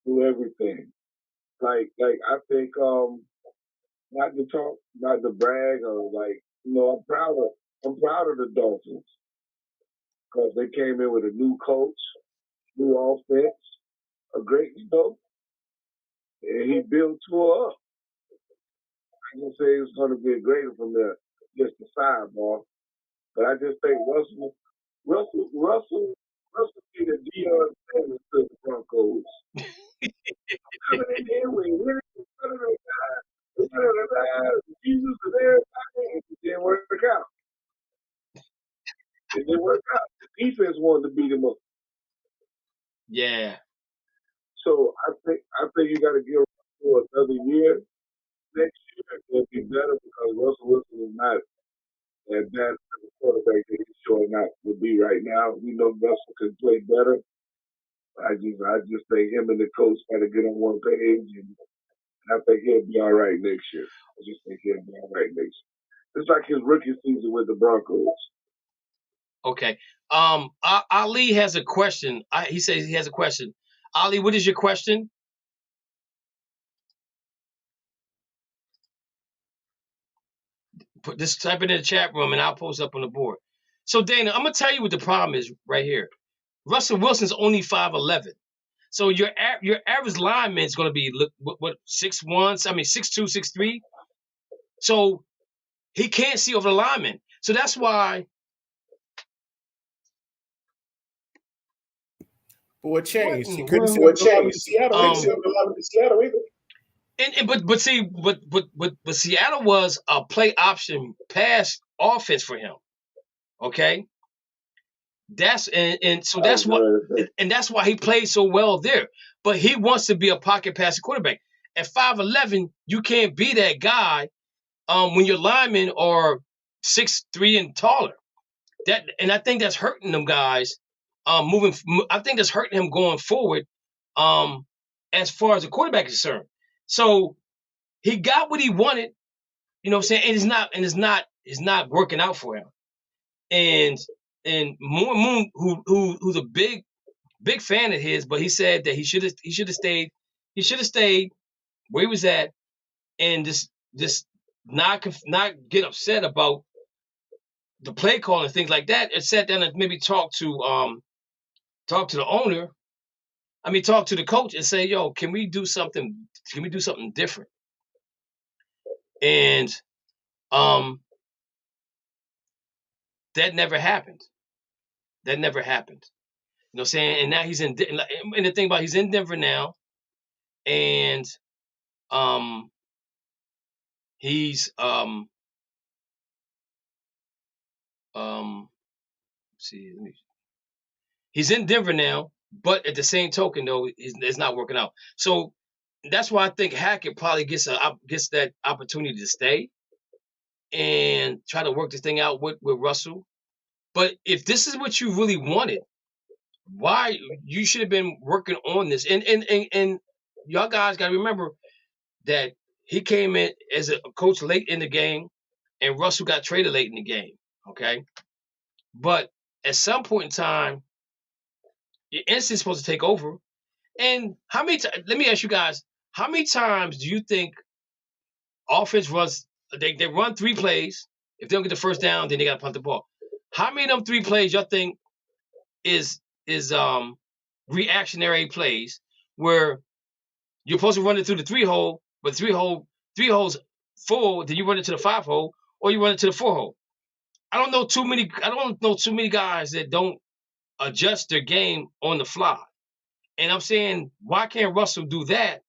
new everything. Like I think not to talk, not to brag, or like, you know, I'm proud of the Dolphins because they came in with a new coach, new offense, a great, you know, and he built Tua up. I can say it's going to get greater from there, just the sidebar. But I just think Russell did a Deion Sanders to the Broncos. Coming in here with Jesus and everybody, it didn't work out. It didn't work out. The defense wanted to beat him up. Yeah. So I think you got to give Russell another year. Next year it'll be better because Russell Wilson is not as bad as the quarterback that he's showing out to be right now. We know Russell can play better. I just think him and the coach got to get on one page, and I think he'll be all right next year. I just think he'll be all right next year. It's like his rookie season with the Broncos. Okay. Ali has a question. He says he has a question. Ali, what is your question? Just type it in the chat room and I'll post up on the board. So Dana, I'm gonna tell you what the problem is right here. Russell Wilson's only 5'11". So your average lineman is gonna be what 6'1", 6'2", 6'3". So he can't see over the lineman. So that's why. But what changed? He couldn't see over the lineman in Seattle either. But Seattle was a play option pass offense for him. Okay, that's why he played so well there. But he wants to be a pocket passing quarterback. At 5'11", you can't be that guy when your linemen are 6'3" and taller. I think that's hurting them guys I think that's hurting him going forward as far as the quarterback is concerned. So he got what he wanted, you know what I'm saying? And it's not working out for him. And Moon, who's a big fan of his, but he said that he should have stayed where he was at, and just not get upset about the play call and things like that, and sat down and maybe talk to the owner. I mean, talk to the coach and say, "Yo, can we do something? Can we do something different?" And that never happened. That never happened. You know what I'm saying? And now he's in. And the thing about he's in Denver now, and he's he's in Denver now, but at the same token, though, it's not working out. So that's why I think Hackett probably gets that opportunity to stay and try to work this thing out with Russell. But if this is what you really wanted, why you should have been working on this? And y'all guys got to remember that he came in as a coach late in the game, and Russell got traded late in the game. Okay, but at some point in time, your instinct's supposed to take over. And how many? Let me ask you guys: how many times do you think offense runs? They run 3 plays. If they don't get the first down, then they got to punt the ball. How many of them 3 plays y'all think is reactionary plays where you're supposed to run it through the 3 hole, but 3 holes full, then you run it to the 5 hole, or you run it to the 4 hole? I don't know too many guys that don't adjust their game on the fly. And I'm saying, why can't Russell do that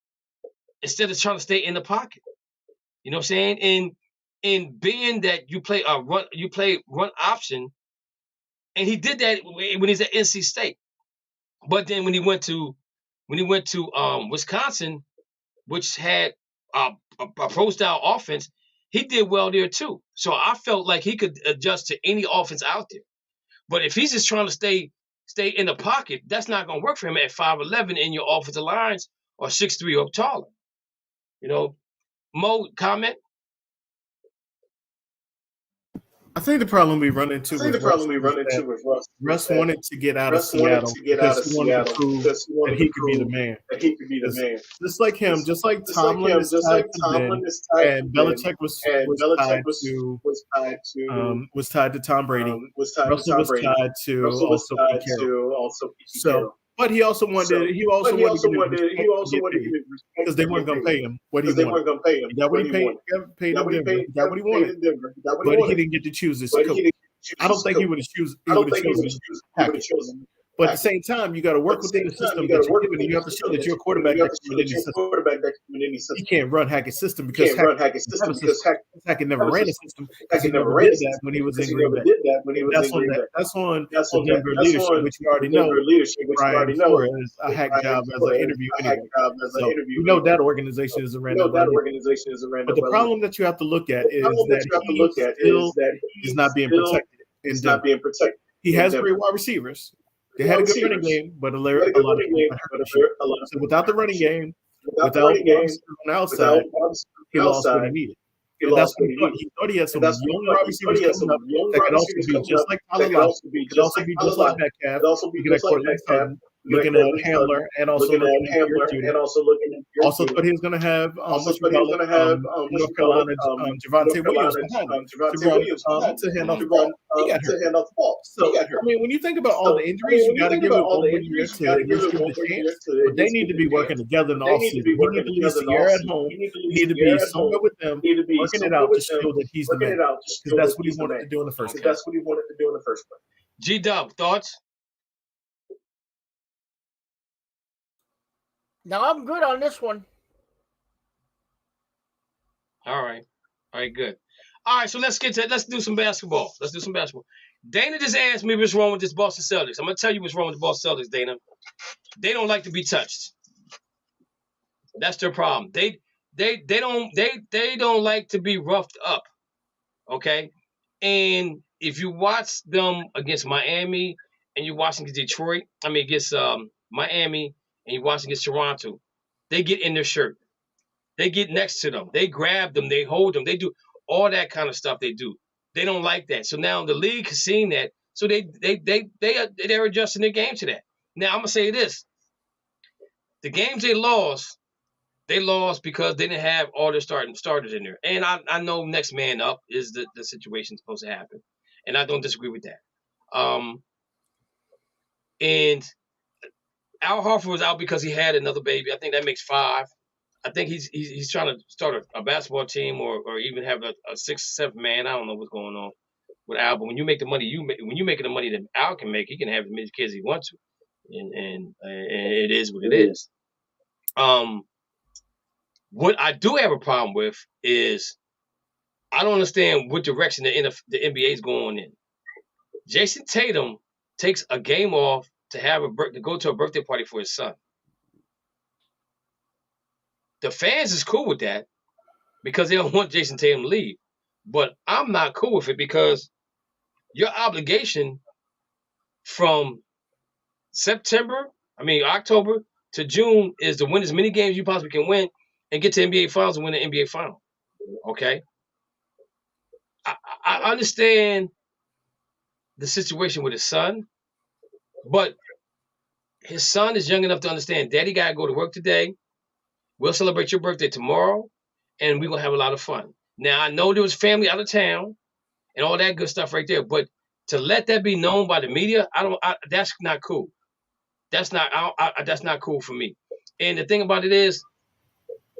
instead of trying to stay in the pocket? You know what I'm saying? And being that you play run option, and he did that when he's at NC State. But then when he went to Wisconsin, which had a pro style offense, he did well there too. So I felt like he could adjust to any offense out there. But if he's just trying to stay in the pocket, that's not going to work for him at 5'11", and your offensive lines are 6'3" or taller. You know, Mo, comment? I think the problem we run into with Russ wanted to get out of Seattle because he wanted to prove that he could be the man. Just like him, just like Tomlin is tied to Ben, and Belichick was tied to Tom Brady. Russell was tied to also Pete Carroll. So, but he also wanted to because they weren't going to pay him what he wanted. He got what he paid in Denver. He got what he wanted, but he didn't get to choose his coach. I don't think he would have chosen Hackett. But at the same time, you got to work within the system that you're given, and you have to show that you're a quarterback that can win any system. You can't run Hackett's system because Hackett never ran a system because he never did that when he was in Green Bay. That's on the Denver leadership, which you already know. Brian Flores, a hack job as an interview anyway. So you know that organization is a random. But the problem that you have to look at is that he still is not being protected in Denver. He has great wide receivers. They had a good running game, but a lot of people got hurt. So without the running game, without on the outside, he lost what he needed. And that's what he thought. He thought he had some young wide receivers coming up that could also be just like Tyler Lockett, could also be just like Metcalf, looking at Cortland Sutton, looking at Hamler, and also looking at Garrett Jr. Also thought he was going to have North Carolina Javonte Williams to hand off the ball. He got hurt. So, I mean, when you think about all the injuries, you got to give it 1 more year to give the chance. But they need to be working together in the offseason. He need to leave Sierra at home. He need to be somewhere with them, working it out to show that he's the man. Because that's what he wanted to do in the first place. G-Dub, thoughts? No, I'm good on this one. All right. All right, good. All right, so let's do some basketball. Dana just asked me what's wrong with this Boston Celtics. I'm gonna tell you what's wrong with the Boston Celtics, Dana. They don't like to be touched. That's their problem. They don't like to be roughed up. Okay. And if you watch them against Miami and you watch them against Detroit, against Miami and you watch them against Toronto, they get in their shirt. They get next to them. They grab them. They hold them. They do all that kind of stuff. They do. They don't like that. So now the league has seen that. So they're adjusting their game to that. Now I'm gonna say this: the games they lost because they didn't have all their starters in there. And I know next man up is the situation supposed to happen, and I don't disagree with that. And Al Horford was out because he had another baby. I think that makes 5. I think he's trying to start a basketball team or even have a 6th, 7th man. I don't know what's going on with Al. But when you make the money when you're making the money that Al can make, he can have as many kids as he wants to, and it is what it is. What I do have a problem with is I don't understand what direction the NBA is going in. Jason Tatum takes a game off to go to a birthday party for his son. The fans is cool with that because they don't want Jason Tatum to leave. But I'm not cool with it because your obligation from October to June is to win as many games you possibly can win and get to NBA Finals and win the NBA Final. Okay? I understand the situation with his son, but his son is young enough to understand, Daddy got to go to work today. We'll celebrate your birthday tomorrow, and we're going to have a lot of fun. Now, I know there was family out of town and all that good stuff right there, but to let that be known by the media, that's not cool. That's not cool for me. And the thing about it is,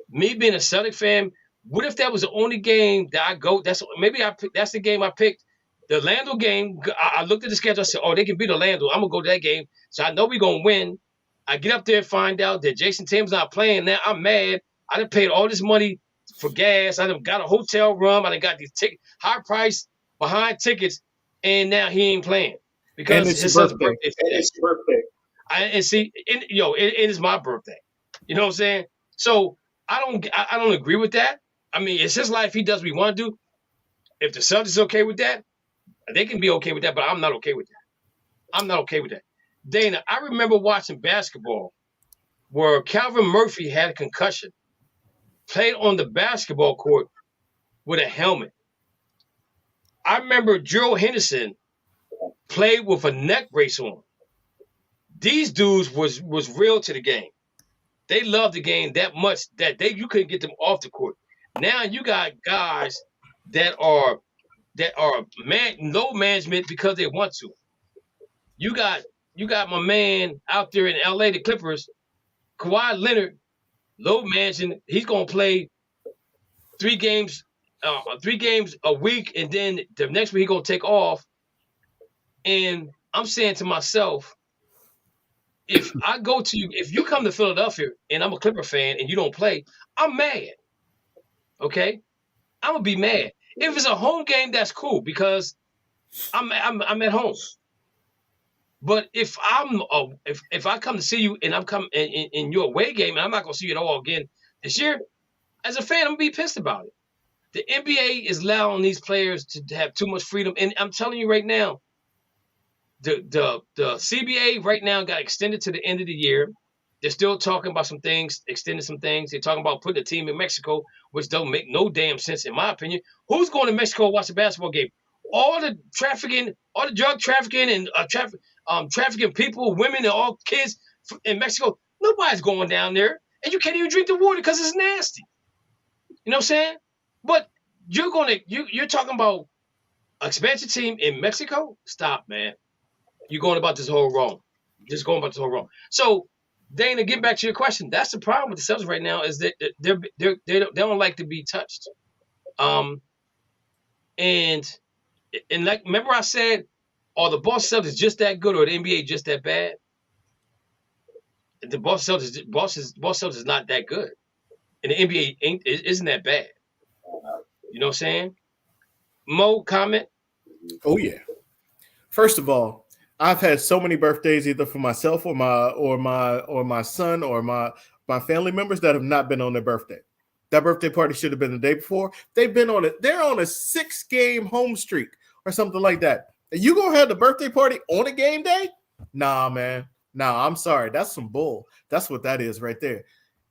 me being a Celtic fan, what if that was the only game that I go? That's the game I picked. The Orlando game, I looked at the schedule, I said, oh, they can beat Orlando. I'm going to go to that game. So I know we're going to win. I get up there and find out that Jason Tatum's not playing. Now I'm mad. I done paid all this money for gas. I done got a hotel room. I done got these high price behind tickets, and now he ain't playing because it's his his son's birthday. birthday. It's his birthday. It is my birthday. You know what I'm saying? So I don't agree with that. It's his life. He does what he want to do. If the Celtics is okay with that, they can be okay with that, but I'm not okay with that. Dana, I remember watching basketball where Calvin Murphy had a concussion, played on the basketball court with a helmet. I remember Drew Henderson played with a neck brace on. These dudes was real to the game. They loved the game that much that you couldn't get them off the court. Now you got guys that are low management because they want to. You got my man out there in LA, the Clippers, Kawhi Leonard, low management. He's gonna play 3 games a week, and then the next week he's gonna take off. And I'm saying to myself, if you come to Philadelphia and I'm a Clipper fan and you don't play, I'm mad. Okay, I'm gonna be mad. If it's a home game, that's cool because I'm at home. But if I come to see you and I'm coming in your away game and I'm not gonna see you at all again this year, as a fan, I'm gonna be pissed about it. The NBA is allowing these players to have too much freedom, and I'm telling you right now, the CBA right now got extended to the end of the year. They're still talking about some things, extending some things. They're talking about putting a team in Mexico, which don't make no damn sense in my opinion. Who's going to Mexico to watch a basketball game? All the trafficking, all the drug trafficking and trafficking people, women, and all kids in Mexico. Nobody's going down there, and you can't even drink the water because it's nasty. You know what I'm saying? But you're talking about expansion team in Mexico? Stop, man. You're going about this whole wrong. Just going about this whole wrong. So, Dana, get back to your question. That's the problem with the Celtics right now is that they don't like to be touched. And like remember I said, are the Boston Celtics just that good or the NBA just that bad? The Boston Celtics is not that good, and the NBA isn't that bad. You know what I'm saying? Mo, comment? Oh yeah. First of all, I've had so many birthdays either for myself or my son or my family members that have not been on their birthday. That birthday party should have been the day before. They've been on it. They're on a 6-game home streak or something like that. And you gonna have the birthday party on a game day? Nah, man. Nah, I'm sorry. That's some bull. That's what that is right there.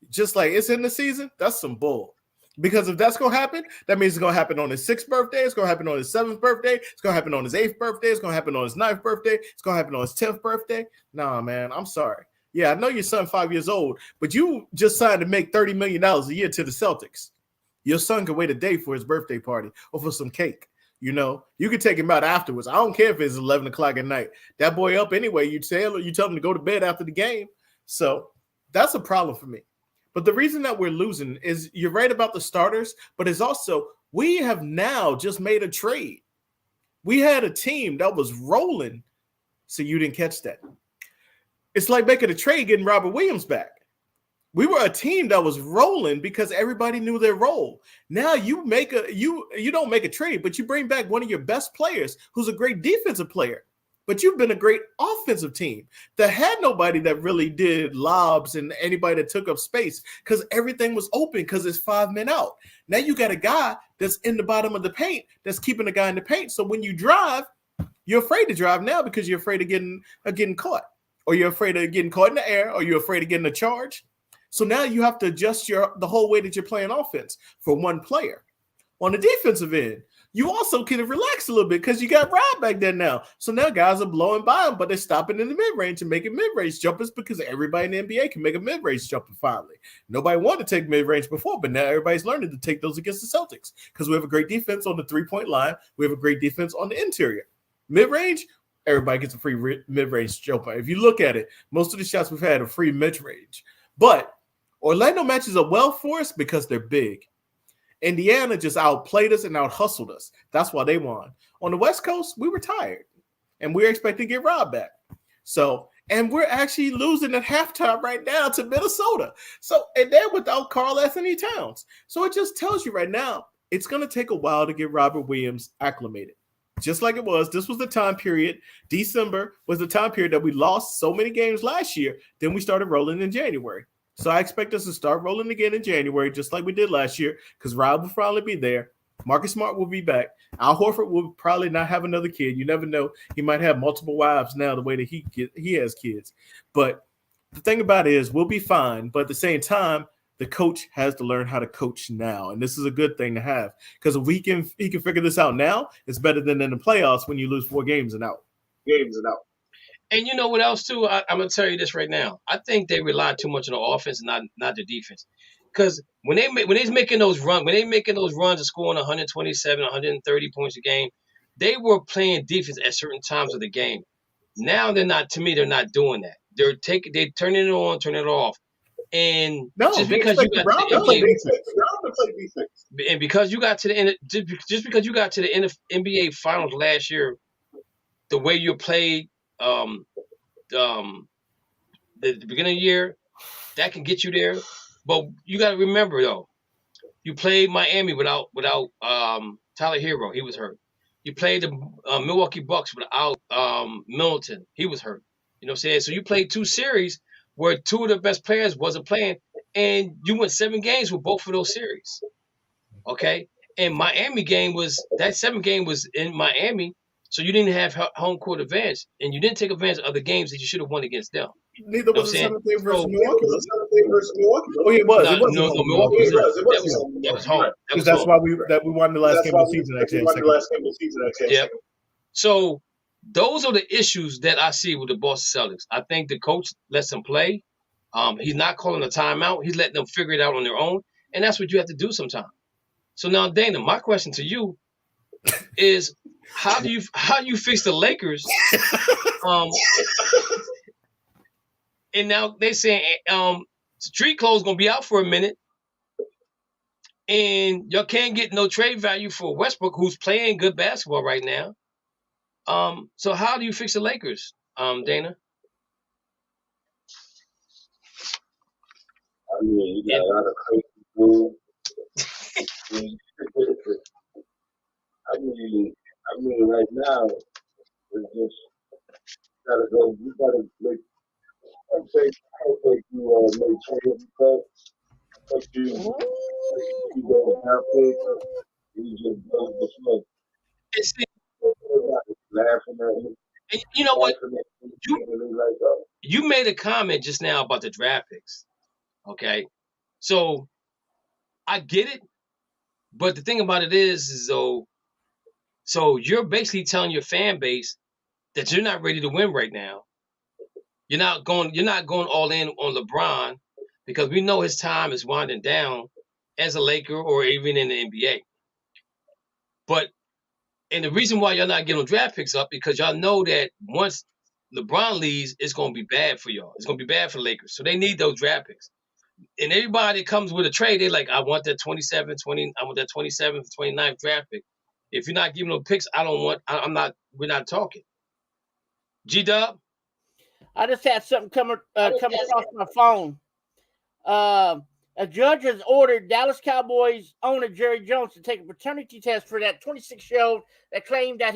Just like it's in the season, that's some bull. Because if that's going to happen, that means it's going to happen on his 6th birthday. It's going to happen on his 7th birthday. It's going to happen on his 8th birthday. It's going to happen on his 9th birthday. It's going to happen on his 10th birthday. Nah, man, I'm sorry. Yeah, I know your son 5 years old, but you just signed to make $30 million a year to the Celtics. Your son can wait a day for his birthday party or for some cake. You know, you can take him out afterwards. I don't care if it's 11 o'clock at night. That boy up anyway. You tell him to go to bed after the game. So that's a problem for me. But the reason that we're losing is you're right about the starters, but it's also we have now just made a trade. We had a team that was rolling, so you didn't catch that. It's like making a trade, getting Robert Williams back. We were a team that was rolling because everybody knew their role. Now you don't make a trade, but you bring back one of your best players who's a great defensive player. But you've been a great offensive team that had nobody that really did lobs and anybody that took up space because everything was open because it's 5 men out. Now you got a guy that's in the bottom of the paint that's keeping the guy in the paint. So when you drive, you're afraid to drive now because you're afraid of getting caught, or you're afraid of getting caught in the air, or you're afraid of getting a charge. So now you have to adjust the whole way that you're playing offense for one player. On the defensive end, you also can relax a little bit because you got Rob back there now. So now guys are blowing by them, but they're stopping in the mid-range and making mid-range jumpers because everybody in the NBA can make a mid-range jumper finally. Nobody wanted to take mid-range before, but now everybody's learning to take those against the Celtics because we have a great defense on the three-point line. We have a great defense on the interior. Mid-range, everybody gets a free mid-range jumper. If you look at it, most of the shots we've had are free mid-range. But Orlando matches up well for us because they're big. Indiana just outplayed us and out-hustled us. That's why they won. On the West Coast, we were tired, and we're expecting to get Rob back. So, and we're actually losing at halftime right now to Minnesota. So, and they're without Karl Anthony Towns. So it just tells you right now, it's going to take a while to get Robert Williams acclimated. Just like it was. This was the time period. December was the time period that we lost so many games last year. Then we started rolling in January. So I expect us to start rolling again in January, just like we did last year, because Rob will probably be there. Marcus Smart will be back. Al Horford will probably not have another kid. You never know. He might have multiple wives now the way that he has kids. But the thing about it is we'll be fine. But at the same time, the coach has to learn how to coach now. And this is a good thing to have. Because if he can figure this out now, it's better than in the playoffs when you lose 4 games and out. And you know what else too? I'm gonna tell you this right now. I think they rely too much on the offense and not the defense. Because when they're making those runs and scoring 127, 130 points a game, they were playing defense at certain times of the game. Now they're not. To me, they're not doing that. They're turning it on, turning it off. And just because you got to the NBA, and because you got to the end, just because you got to the NBA Finals last year, the way you played. The beginning of the year, that can get you there. But you got to remember, though, you played Miami without Tyler Hero. He was hurt. You played the Milwaukee Bucks without Middleton. He was hurt. You know what I'm saying? So you played 2 series where 2 of the best players wasn't playing, and you went 7 games with both of those series. Okay? And Miami game was – that 7th game was in Miami. So you didn't have home court advantage, and you didn't take advantage of the games that you should have won against them. Neither was the 7th game versus Milwaukee. Oh, it was. It wasn't Milwaukee. That was home. Because that's why we won the last game of the season. Yeah. So those are the issues that I see with the Boston Celtics. I think the coach lets them play. He's not calling a timeout. He's letting them figure it out on their own, and that's what you have to do sometimes. So now, Dana, my question to you is. How do you fix the Lakers? And now they saying street clothes gonna be out for a minute, and y'all can't get no trade value for Westbrook, who's playing good basketball right now. So how do you fix the Lakers, Dana? I mean, you got a lot of crazy moves. Right now it's just gotta go. You gotta make. I think you make changes. But you go half pick. You just go the flow. See, Laughing at me. and you know what? Like, oh. You made a comment just now about the draft picks. Okay, so I get it, but the thing about it is though, so you're basically telling your fan base that you're not ready to win right now. You're not going all in on LeBron because we know his time is winding down as a Laker or even in the NBA. But and the reason why y'all not getting draft picks up because y'all know that once LeBron leaves, it's going to be bad for y'all. It's going to be bad for the Lakers. So they need those draft picks. And everybody that comes with a trade, they're like, I want that 27th, 29th draft pick. If you're not giving them picks, we're not talking. G-Dub? I just had something come across my phone. A judge has ordered Dallas Cowboys owner Jerry Jones to take a paternity test for that 26-year-old that claimed that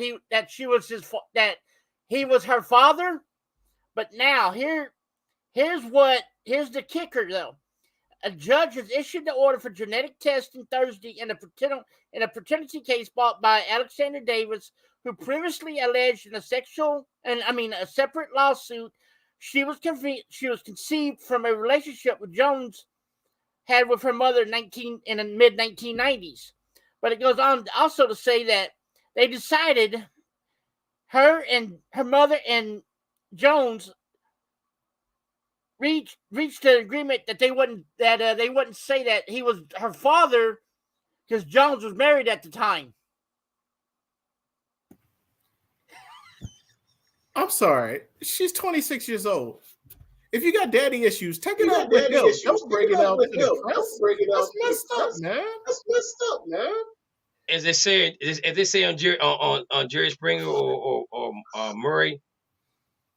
he was her father. But now here's the kicker though. A judge has issued the order for genetic testing Thursday in a paternity case brought by Alexander Davis, who previously alleged in a separate lawsuit she was conceived from a relationship with Jones had with her mother in the mid 1990s. But it goes on also to say that they decided her mother and Jones reached an agreement that they wouldn't say that he was her father because Jones was married at the time. I'm sorry. She's 26 years old. If you got daddy issues, take it out with him. Don't bring it out to the press. That's messed up, man. As they say on Jerry Springer or Murray,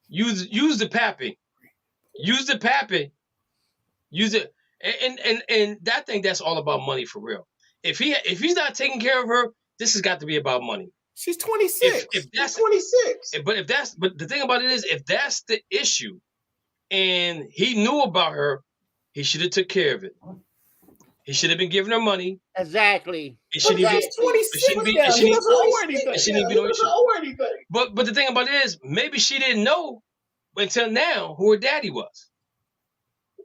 use the pappy. Use the pappy. Use it, and I think that's all about money for real. If he's not taking care of her, this has got to be about money. She's 26. If that's 26. But the thing about it is, if that's the issue, and he knew about her, he should have took care of it. He should have been giving her money. Exactly. It shouldn't be 26. It shouldn't be no issue. But the thing about it is, maybe she didn't know until now who her daddy was.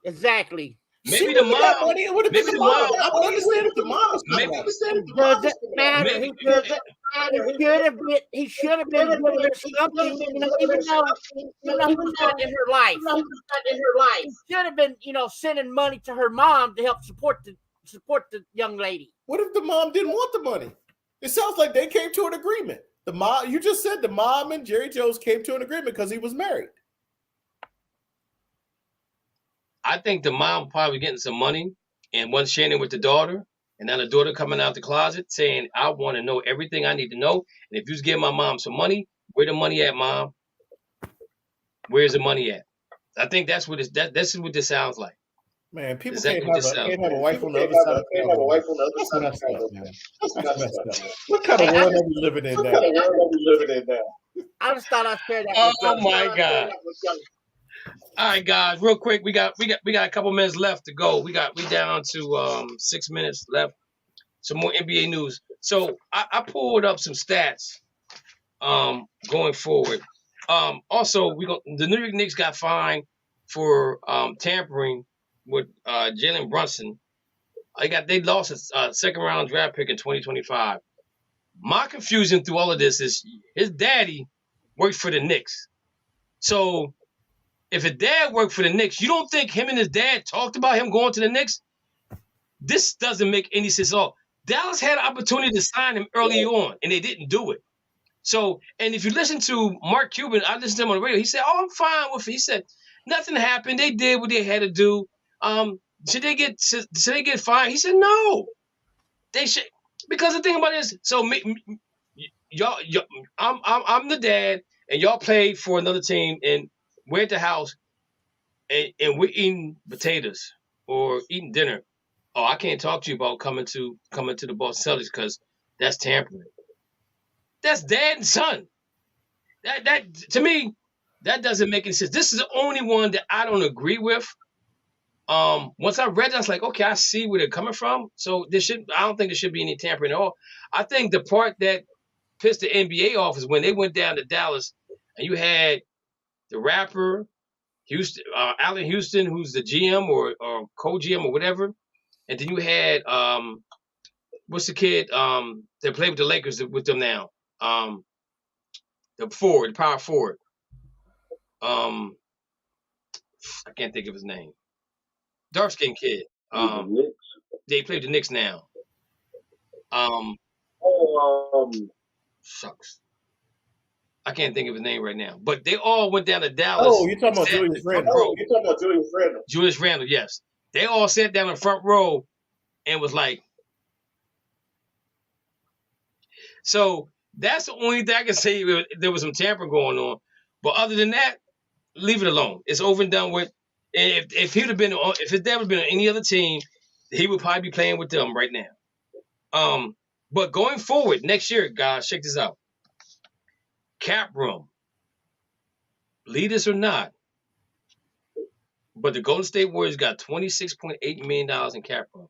Exactly. Maybe the mom. Money, it would have been the mom. I would understand if the mom was It doesn't matter. He should have been doing something, even though he was not in her life. He should have been, sending money to her mom to help support the young lady. What if the mom didn't want the money? It sounds like they came to an agreement. The mom, you just said the mom and Jerry Jones came to an agreement because he was married. I think the mom probably getting some money and wasn't sharing it with the daughter. And now the daughter coming out the closet saying, I want to know everything I need to know. And if you give my mom some money, where the money at, Mom? Where's the money at? I think that's what this is what this sounds like. Man, people can't have a wife on the other side of the family. That's messed up. What kind of world are we living in now? I just thought I'd share that. Oh my God. All right, guys, real quick, we got a couple minutes left to go. We down to 6 minutes left. Some more NBA news. So I pulled up some stats going forward. Also, the New York Knicks got fined for tampering with Jalen Brunson. They lost a second round draft pick in 2025. My confusion through all of this is his daddy works for the Knicks. So if his dad worked for the Knicks, you don't think him and his dad talked about him going to the Knicks? This doesn't make any sense at all. Dallas had an opportunity to sign him early on, and they didn't do it. So, and if you listen to Mark Cuban, I listened to him on the radio. He said, "Oh, I'm fine with it." He said, "Nothing happened. They did what they had to do. Should they get fined?" He said, "No, they should." Because the thing about it is, so y'all, I'm the dad, and y'all played for another team, and we're at the house, and we're eating potatoes or eating dinner. Oh, I can't talk to you about coming to the Boston Celtics because that's tampering. That's dad and son. That to me, that doesn't make any sense. This is the only one that I don't agree with. Once I read it, I was like, okay, I see where they're coming from. So I don't think there should be any tampering at all. I think the part that pissed the NBA off is when they went down to Dallas and you had the rapper Houston, Allen Houston, who's the GM or co-GM or whatever, and then you had what's the kid that played with the Lakers with them now, the power forward. I can't think of his name. Dark skinned kid. They played the Knicks now. Shucks. I can't think of his name right now. But they all went down to Dallas. Oh, you're talking about Julius Randle. Julius Randle, yes. They all sat down in the front row and was like, so that's the only thing I can say. There was some tampering going on. But other than that, leave it alone. It's over and done with. And if his dad would have been on any other team, he would probably be playing with them right now. But going forward next year, guys, check this out. Cap room. Believe this or not, but the Golden State Warriors got $26.8 million in cap room.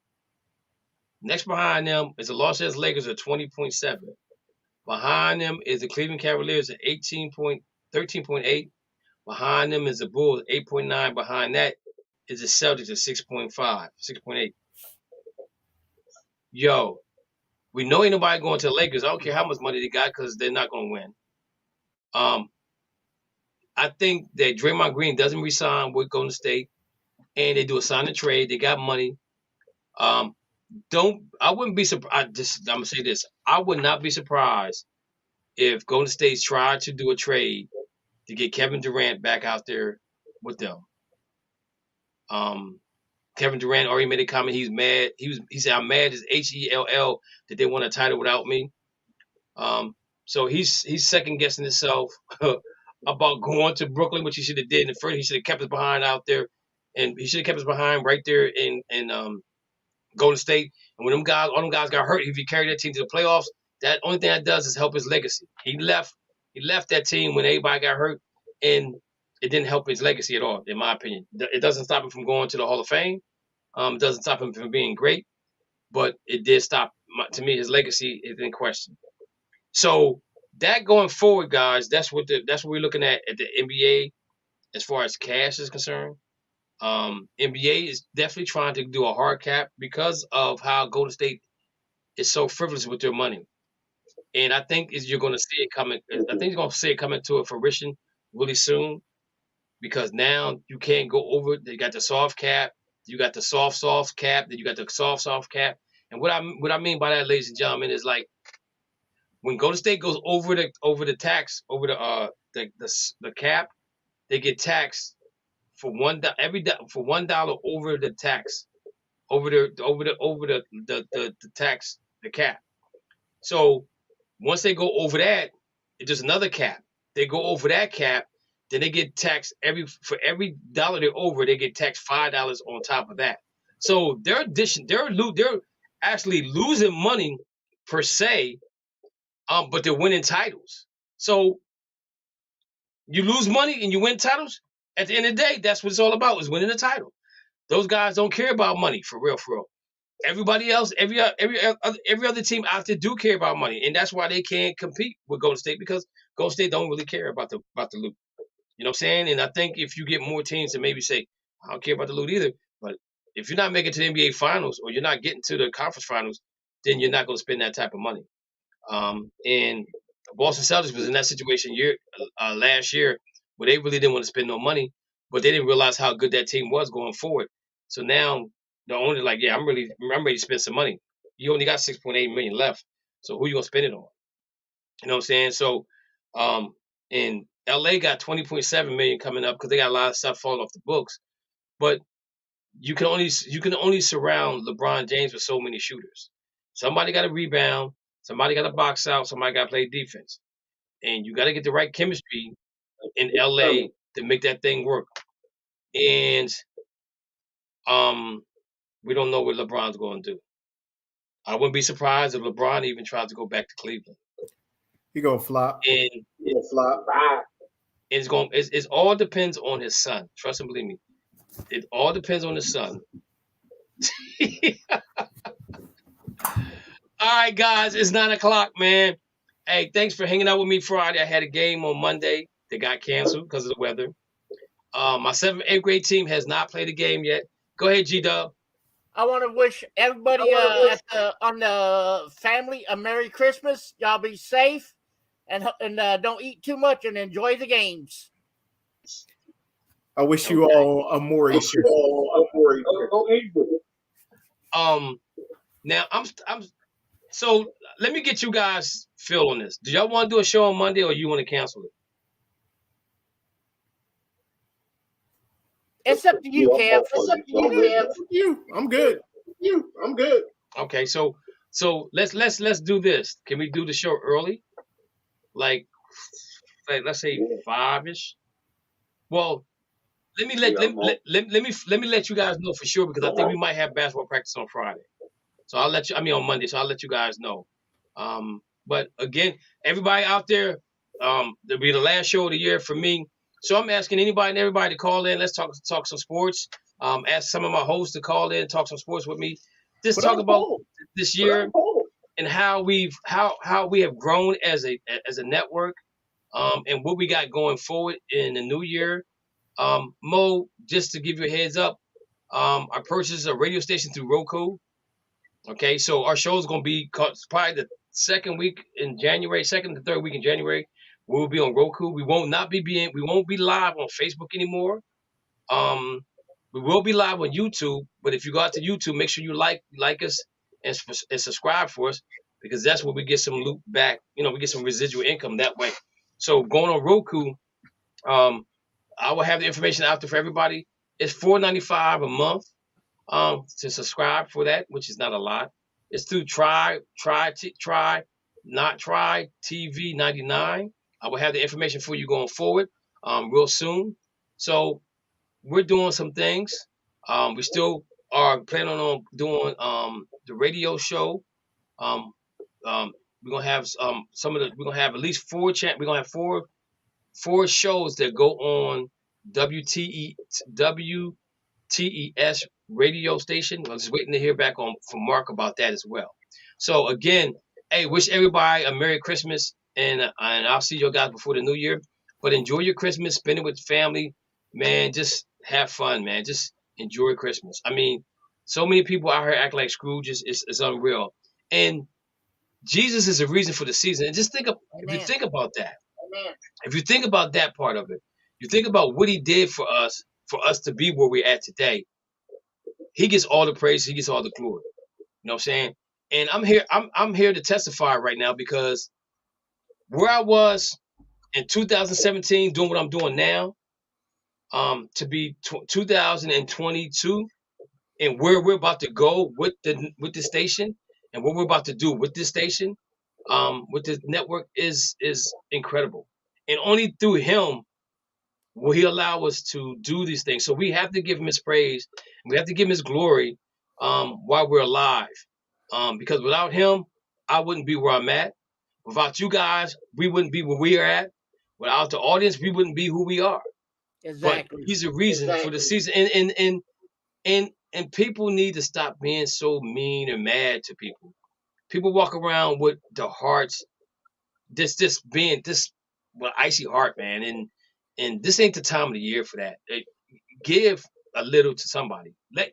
Next behind them is the Los Angeles Lakers at 20.7. Behind them is the Cleveland Cavaliers at 13.8. Behind them is the Bulls, 8.9. Behind that is the Celtics at 6.5, 6.8. Yo, we know ain't nobody going to the Lakers. I don't care how much money they got because they're not going to win. I think that Draymond Green doesn't resign with Golden State, and they do a sign and trade. They got money. I wouldn't be surprised. I'm gonna say this. I would not be surprised if Golden State tried to do a trade to get Kevin Durant back out there with them. Kevin Durant already made a comment. He's mad. He said, "I'm mad as HELL that they won a title without me." So he's second guessing himself about going to Brooklyn, which he should have did. And first, he should have kept us behind out there, and he should have kept us behind right there in Golden State. And when all them guys got hurt, if he carried that team to the playoffs, that only thing that does is help his legacy. He left that team when everybody got hurt, and it didn't help his legacy at all, in my opinion. It doesn't stop him from going to the Hall of Fame. It doesn't stop him from being great, but it did stop, to me, his legacy is in question. So that going forward, guys, that's what we're looking at the NBA as far as cash is concerned. NBA is definitely trying to do a hard cap because of how Golden State is so frivolous with their money. And I think you're going to see it coming. I think you're going to see it coming to a fruition really soon, because now you can't go over. They got the soft cap, you got the soft cap, then you got the soft cap. And what I mean by that, ladies and gentlemen, is like when Golden State goes over the tax, over the cap, they get taxed for $1 over the tax, over the tax, the cap. So once they go over that, there's another cap. They go over that cap, then they get taxed for every dollar they're over, they get taxed $5 on top of that. So they're actually losing money per se, but they're winning titles. So you lose money and you win titles. At the end of the day, that's what it's all about, is winning the title. Those guys don't care about money, for real. Everybody else, every other team out there do care about money, and that's why they can't compete with Golden State, because Golden State don't really care about the loot. You know what I'm saying? And I think if you get more teams to maybe say, I don't care about the loot either, but if you're not making it to the NBA Finals or you're not getting to the conference finals, then you're not going to spend that type of money. And Boston Celtics was in that situation last year where they really didn't want to spend no money, but they didn't realize how good that team was going forward. So now the owner's like, yeah, I'm ready to spend some money. You only got $6.8 million left, so who you gonna spend it on? You know what I'm saying? So, and LA got $20.7 million coming up because they got a lot of stuff falling off the books. But you can only surround LeBron James with so many shooters. Somebody got to rebound. Somebody got to box out. Somebody got to play defense. And you got to get the right chemistry in LA to make that thing work. And we don't know what LeBron's going to do. I wouldn't be surprised if LeBron even tried to go back to Cleveland. He gonna flop. And He'll flop. it all depends on his son. Trust and believe me. It all depends on his son. All right, guys, it's 9 o'clock, man. Hey, thanks for hanging out with me Friday. I had a game on Monday that got canceled because of the weather. My 7th, 8th grade team has not played a game yet. Go ahead, G-Dub. I want to wish everybody on the family a Merry Christmas. Y'all be safe and don't eat too much and enjoy the games. I wish you all a more Easter. Now I'm so let me get you guys feel on this. Do y'all want to do a show on Monday or you want to cancel it? It's up to you, Kev. It's up to You, I'm good. I'm good. Okay, so let's do this. Can we do the show early? Like let's say 5-ish. Well, let me let you guys know for sure because I think we might have basketball practice on Friday. So I'll let you. On Monday. So I'll let you guys know. But again, everybody out there, there'll be the last show of the year for me. So I'm asking anybody and everybody to call in. Let's talk some sports. Ask some of my hosts to call in, talk some sports with me. Just talk about this year and how we have grown as a network, and what we got going forward in the new year. Mo, just to give you a heads up, I purchased a radio station through Roku. Okay, so our show is going to be probably the second week in January, second to third week in January. We'll be on Roku. We won't be live on Facebook anymore. We will be live on YouTube, but if you go out to YouTube, make sure you like us and subscribe for us because that's where we get some loop back. We get some residual income that way. So going on Roku, I will have the information out there for everybody. It's $4.95 a month to subscribe for that, which is not a lot. It's through Try TV 99. I will have the information for you going forward real soon. So we're doing some things. We still are planning on doing the radio show. We're gonna have we're gonna have at least we're gonna have four shows that go on WTES radio station. I'm just waiting to hear back from Mark about that as well. So again, hey, wish everybody a Merry Christmas, and I'll see you guys before the New Year. But enjoy your Christmas, spend it with family, man. Just have fun, man. Just enjoy Christmas. I mean, so many people out here act like Scrooge is unreal, and Jesus is the reason for the season. And just if you think about that, if you think about that part of it, you think about what he did for us to be where we're at today. He gets all the praise. He gets all the glory. You know what I'm saying? And I'm here to testify right now because where I was in 2017 doing what I'm doing now, to be 2022 and where we're about to go with the station and what we're about to do with this station, with this network is incredible. And only through him will he allow us to do these things. So we have to give him his praise. We have to give him his glory while we're alive. Because without him, I wouldn't be where I'm at. Without you guys, we wouldn't be where we are at. Without the audience, we wouldn't be who we are. Exactly. But he's a reason for the season. And people need to stop being so mean and mad to people. People walk around with their hearts icy heart, man. And this ain't the time of the year for that. Give a little to somebody. I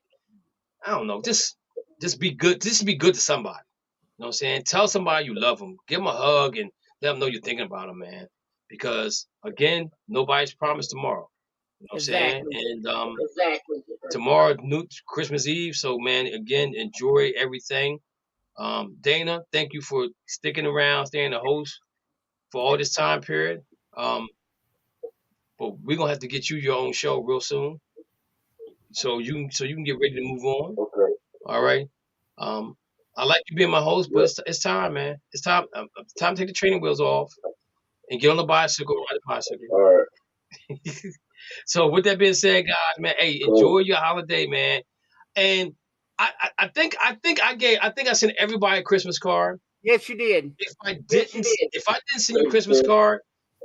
don't know. Just be good. Just be good to somebody. You know what I'm saying? Tell somebody you love them. Give them a hug and let them know you're thinking about them, man. Because again, nobody's promised tomorrow. You know what I'm saying? And tomorrow, Christmas Eve. So man, again, enjoy everything. Dana, thank you for sticking around, staying the host for all this time period. But we're gonna have to get you your own show real soon, so you can get ready to move on. Okay. All right. I like you being my host, but it's time, man. It's time. Time to take the training wheels off and get on the bicycle, ride a bicycle. All right. So with that being said, guys, man, hey, enjoy your holiday, man. And I think I sent everybody a Christmas card. Yes, you did. If I didn't send you a Christmas card,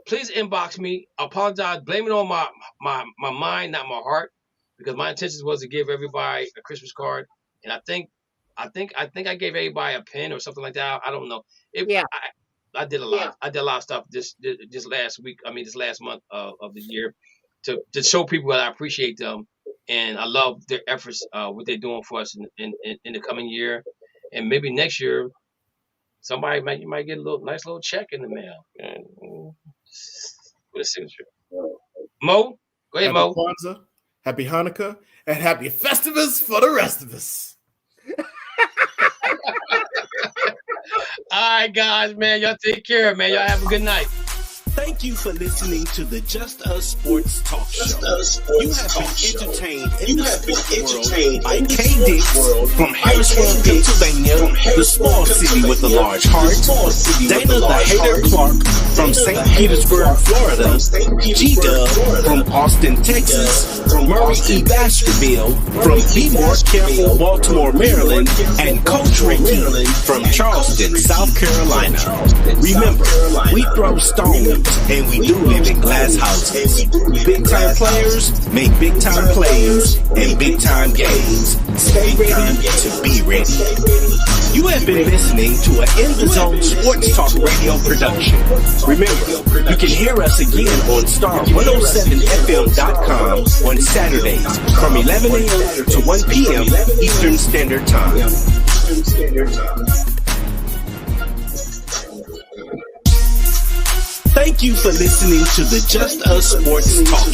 please inbox me. I apologize. Blame it on my mind, not my heart, because my intentions was to give everybody a Christmas card, and I think I gave everybody a pen or something like that. I don't know. I did a lot. I did a lot of stuff this last week. I mean, this last month of the year to show people that I appreciate them, and I love their efforts, what they're doing for us in the coming year, and maybe next year. You might get a nice little check in the mail with a signature. Mo, go ahead, Mo. Happy Kwanzaa, happy Hanukkah, and happy Festivus for the rest of us. All right, guys, man, y'all take care, man. Y'all have a good night. Thank you for listening to the Just Us Sports Talk Show. You have been entertained in the sports world by KNICKS from Harrisburg, Pennsylvania, the small city with a large heart. Dana the Hater Clark from St. Petersburg, Florida. G-Dub from Austin, Texas. Murray E. Baskerville from Be More Careful, Baltimore, Maryland. And Coach Ricky from Charleston, South Carolina. Remember, we throw stones and we do live in glass houses. Big time players make big time plays and big time games. Stay ready to be ready. You have been listening to an In the Zone Sports Talk radio production. Remember, you can hear us again on star107fm.com on Saturdays from 11 a.m. to 1 p.m. Eastern Standard Time. Thank you for listening to the Just Us Sports Talk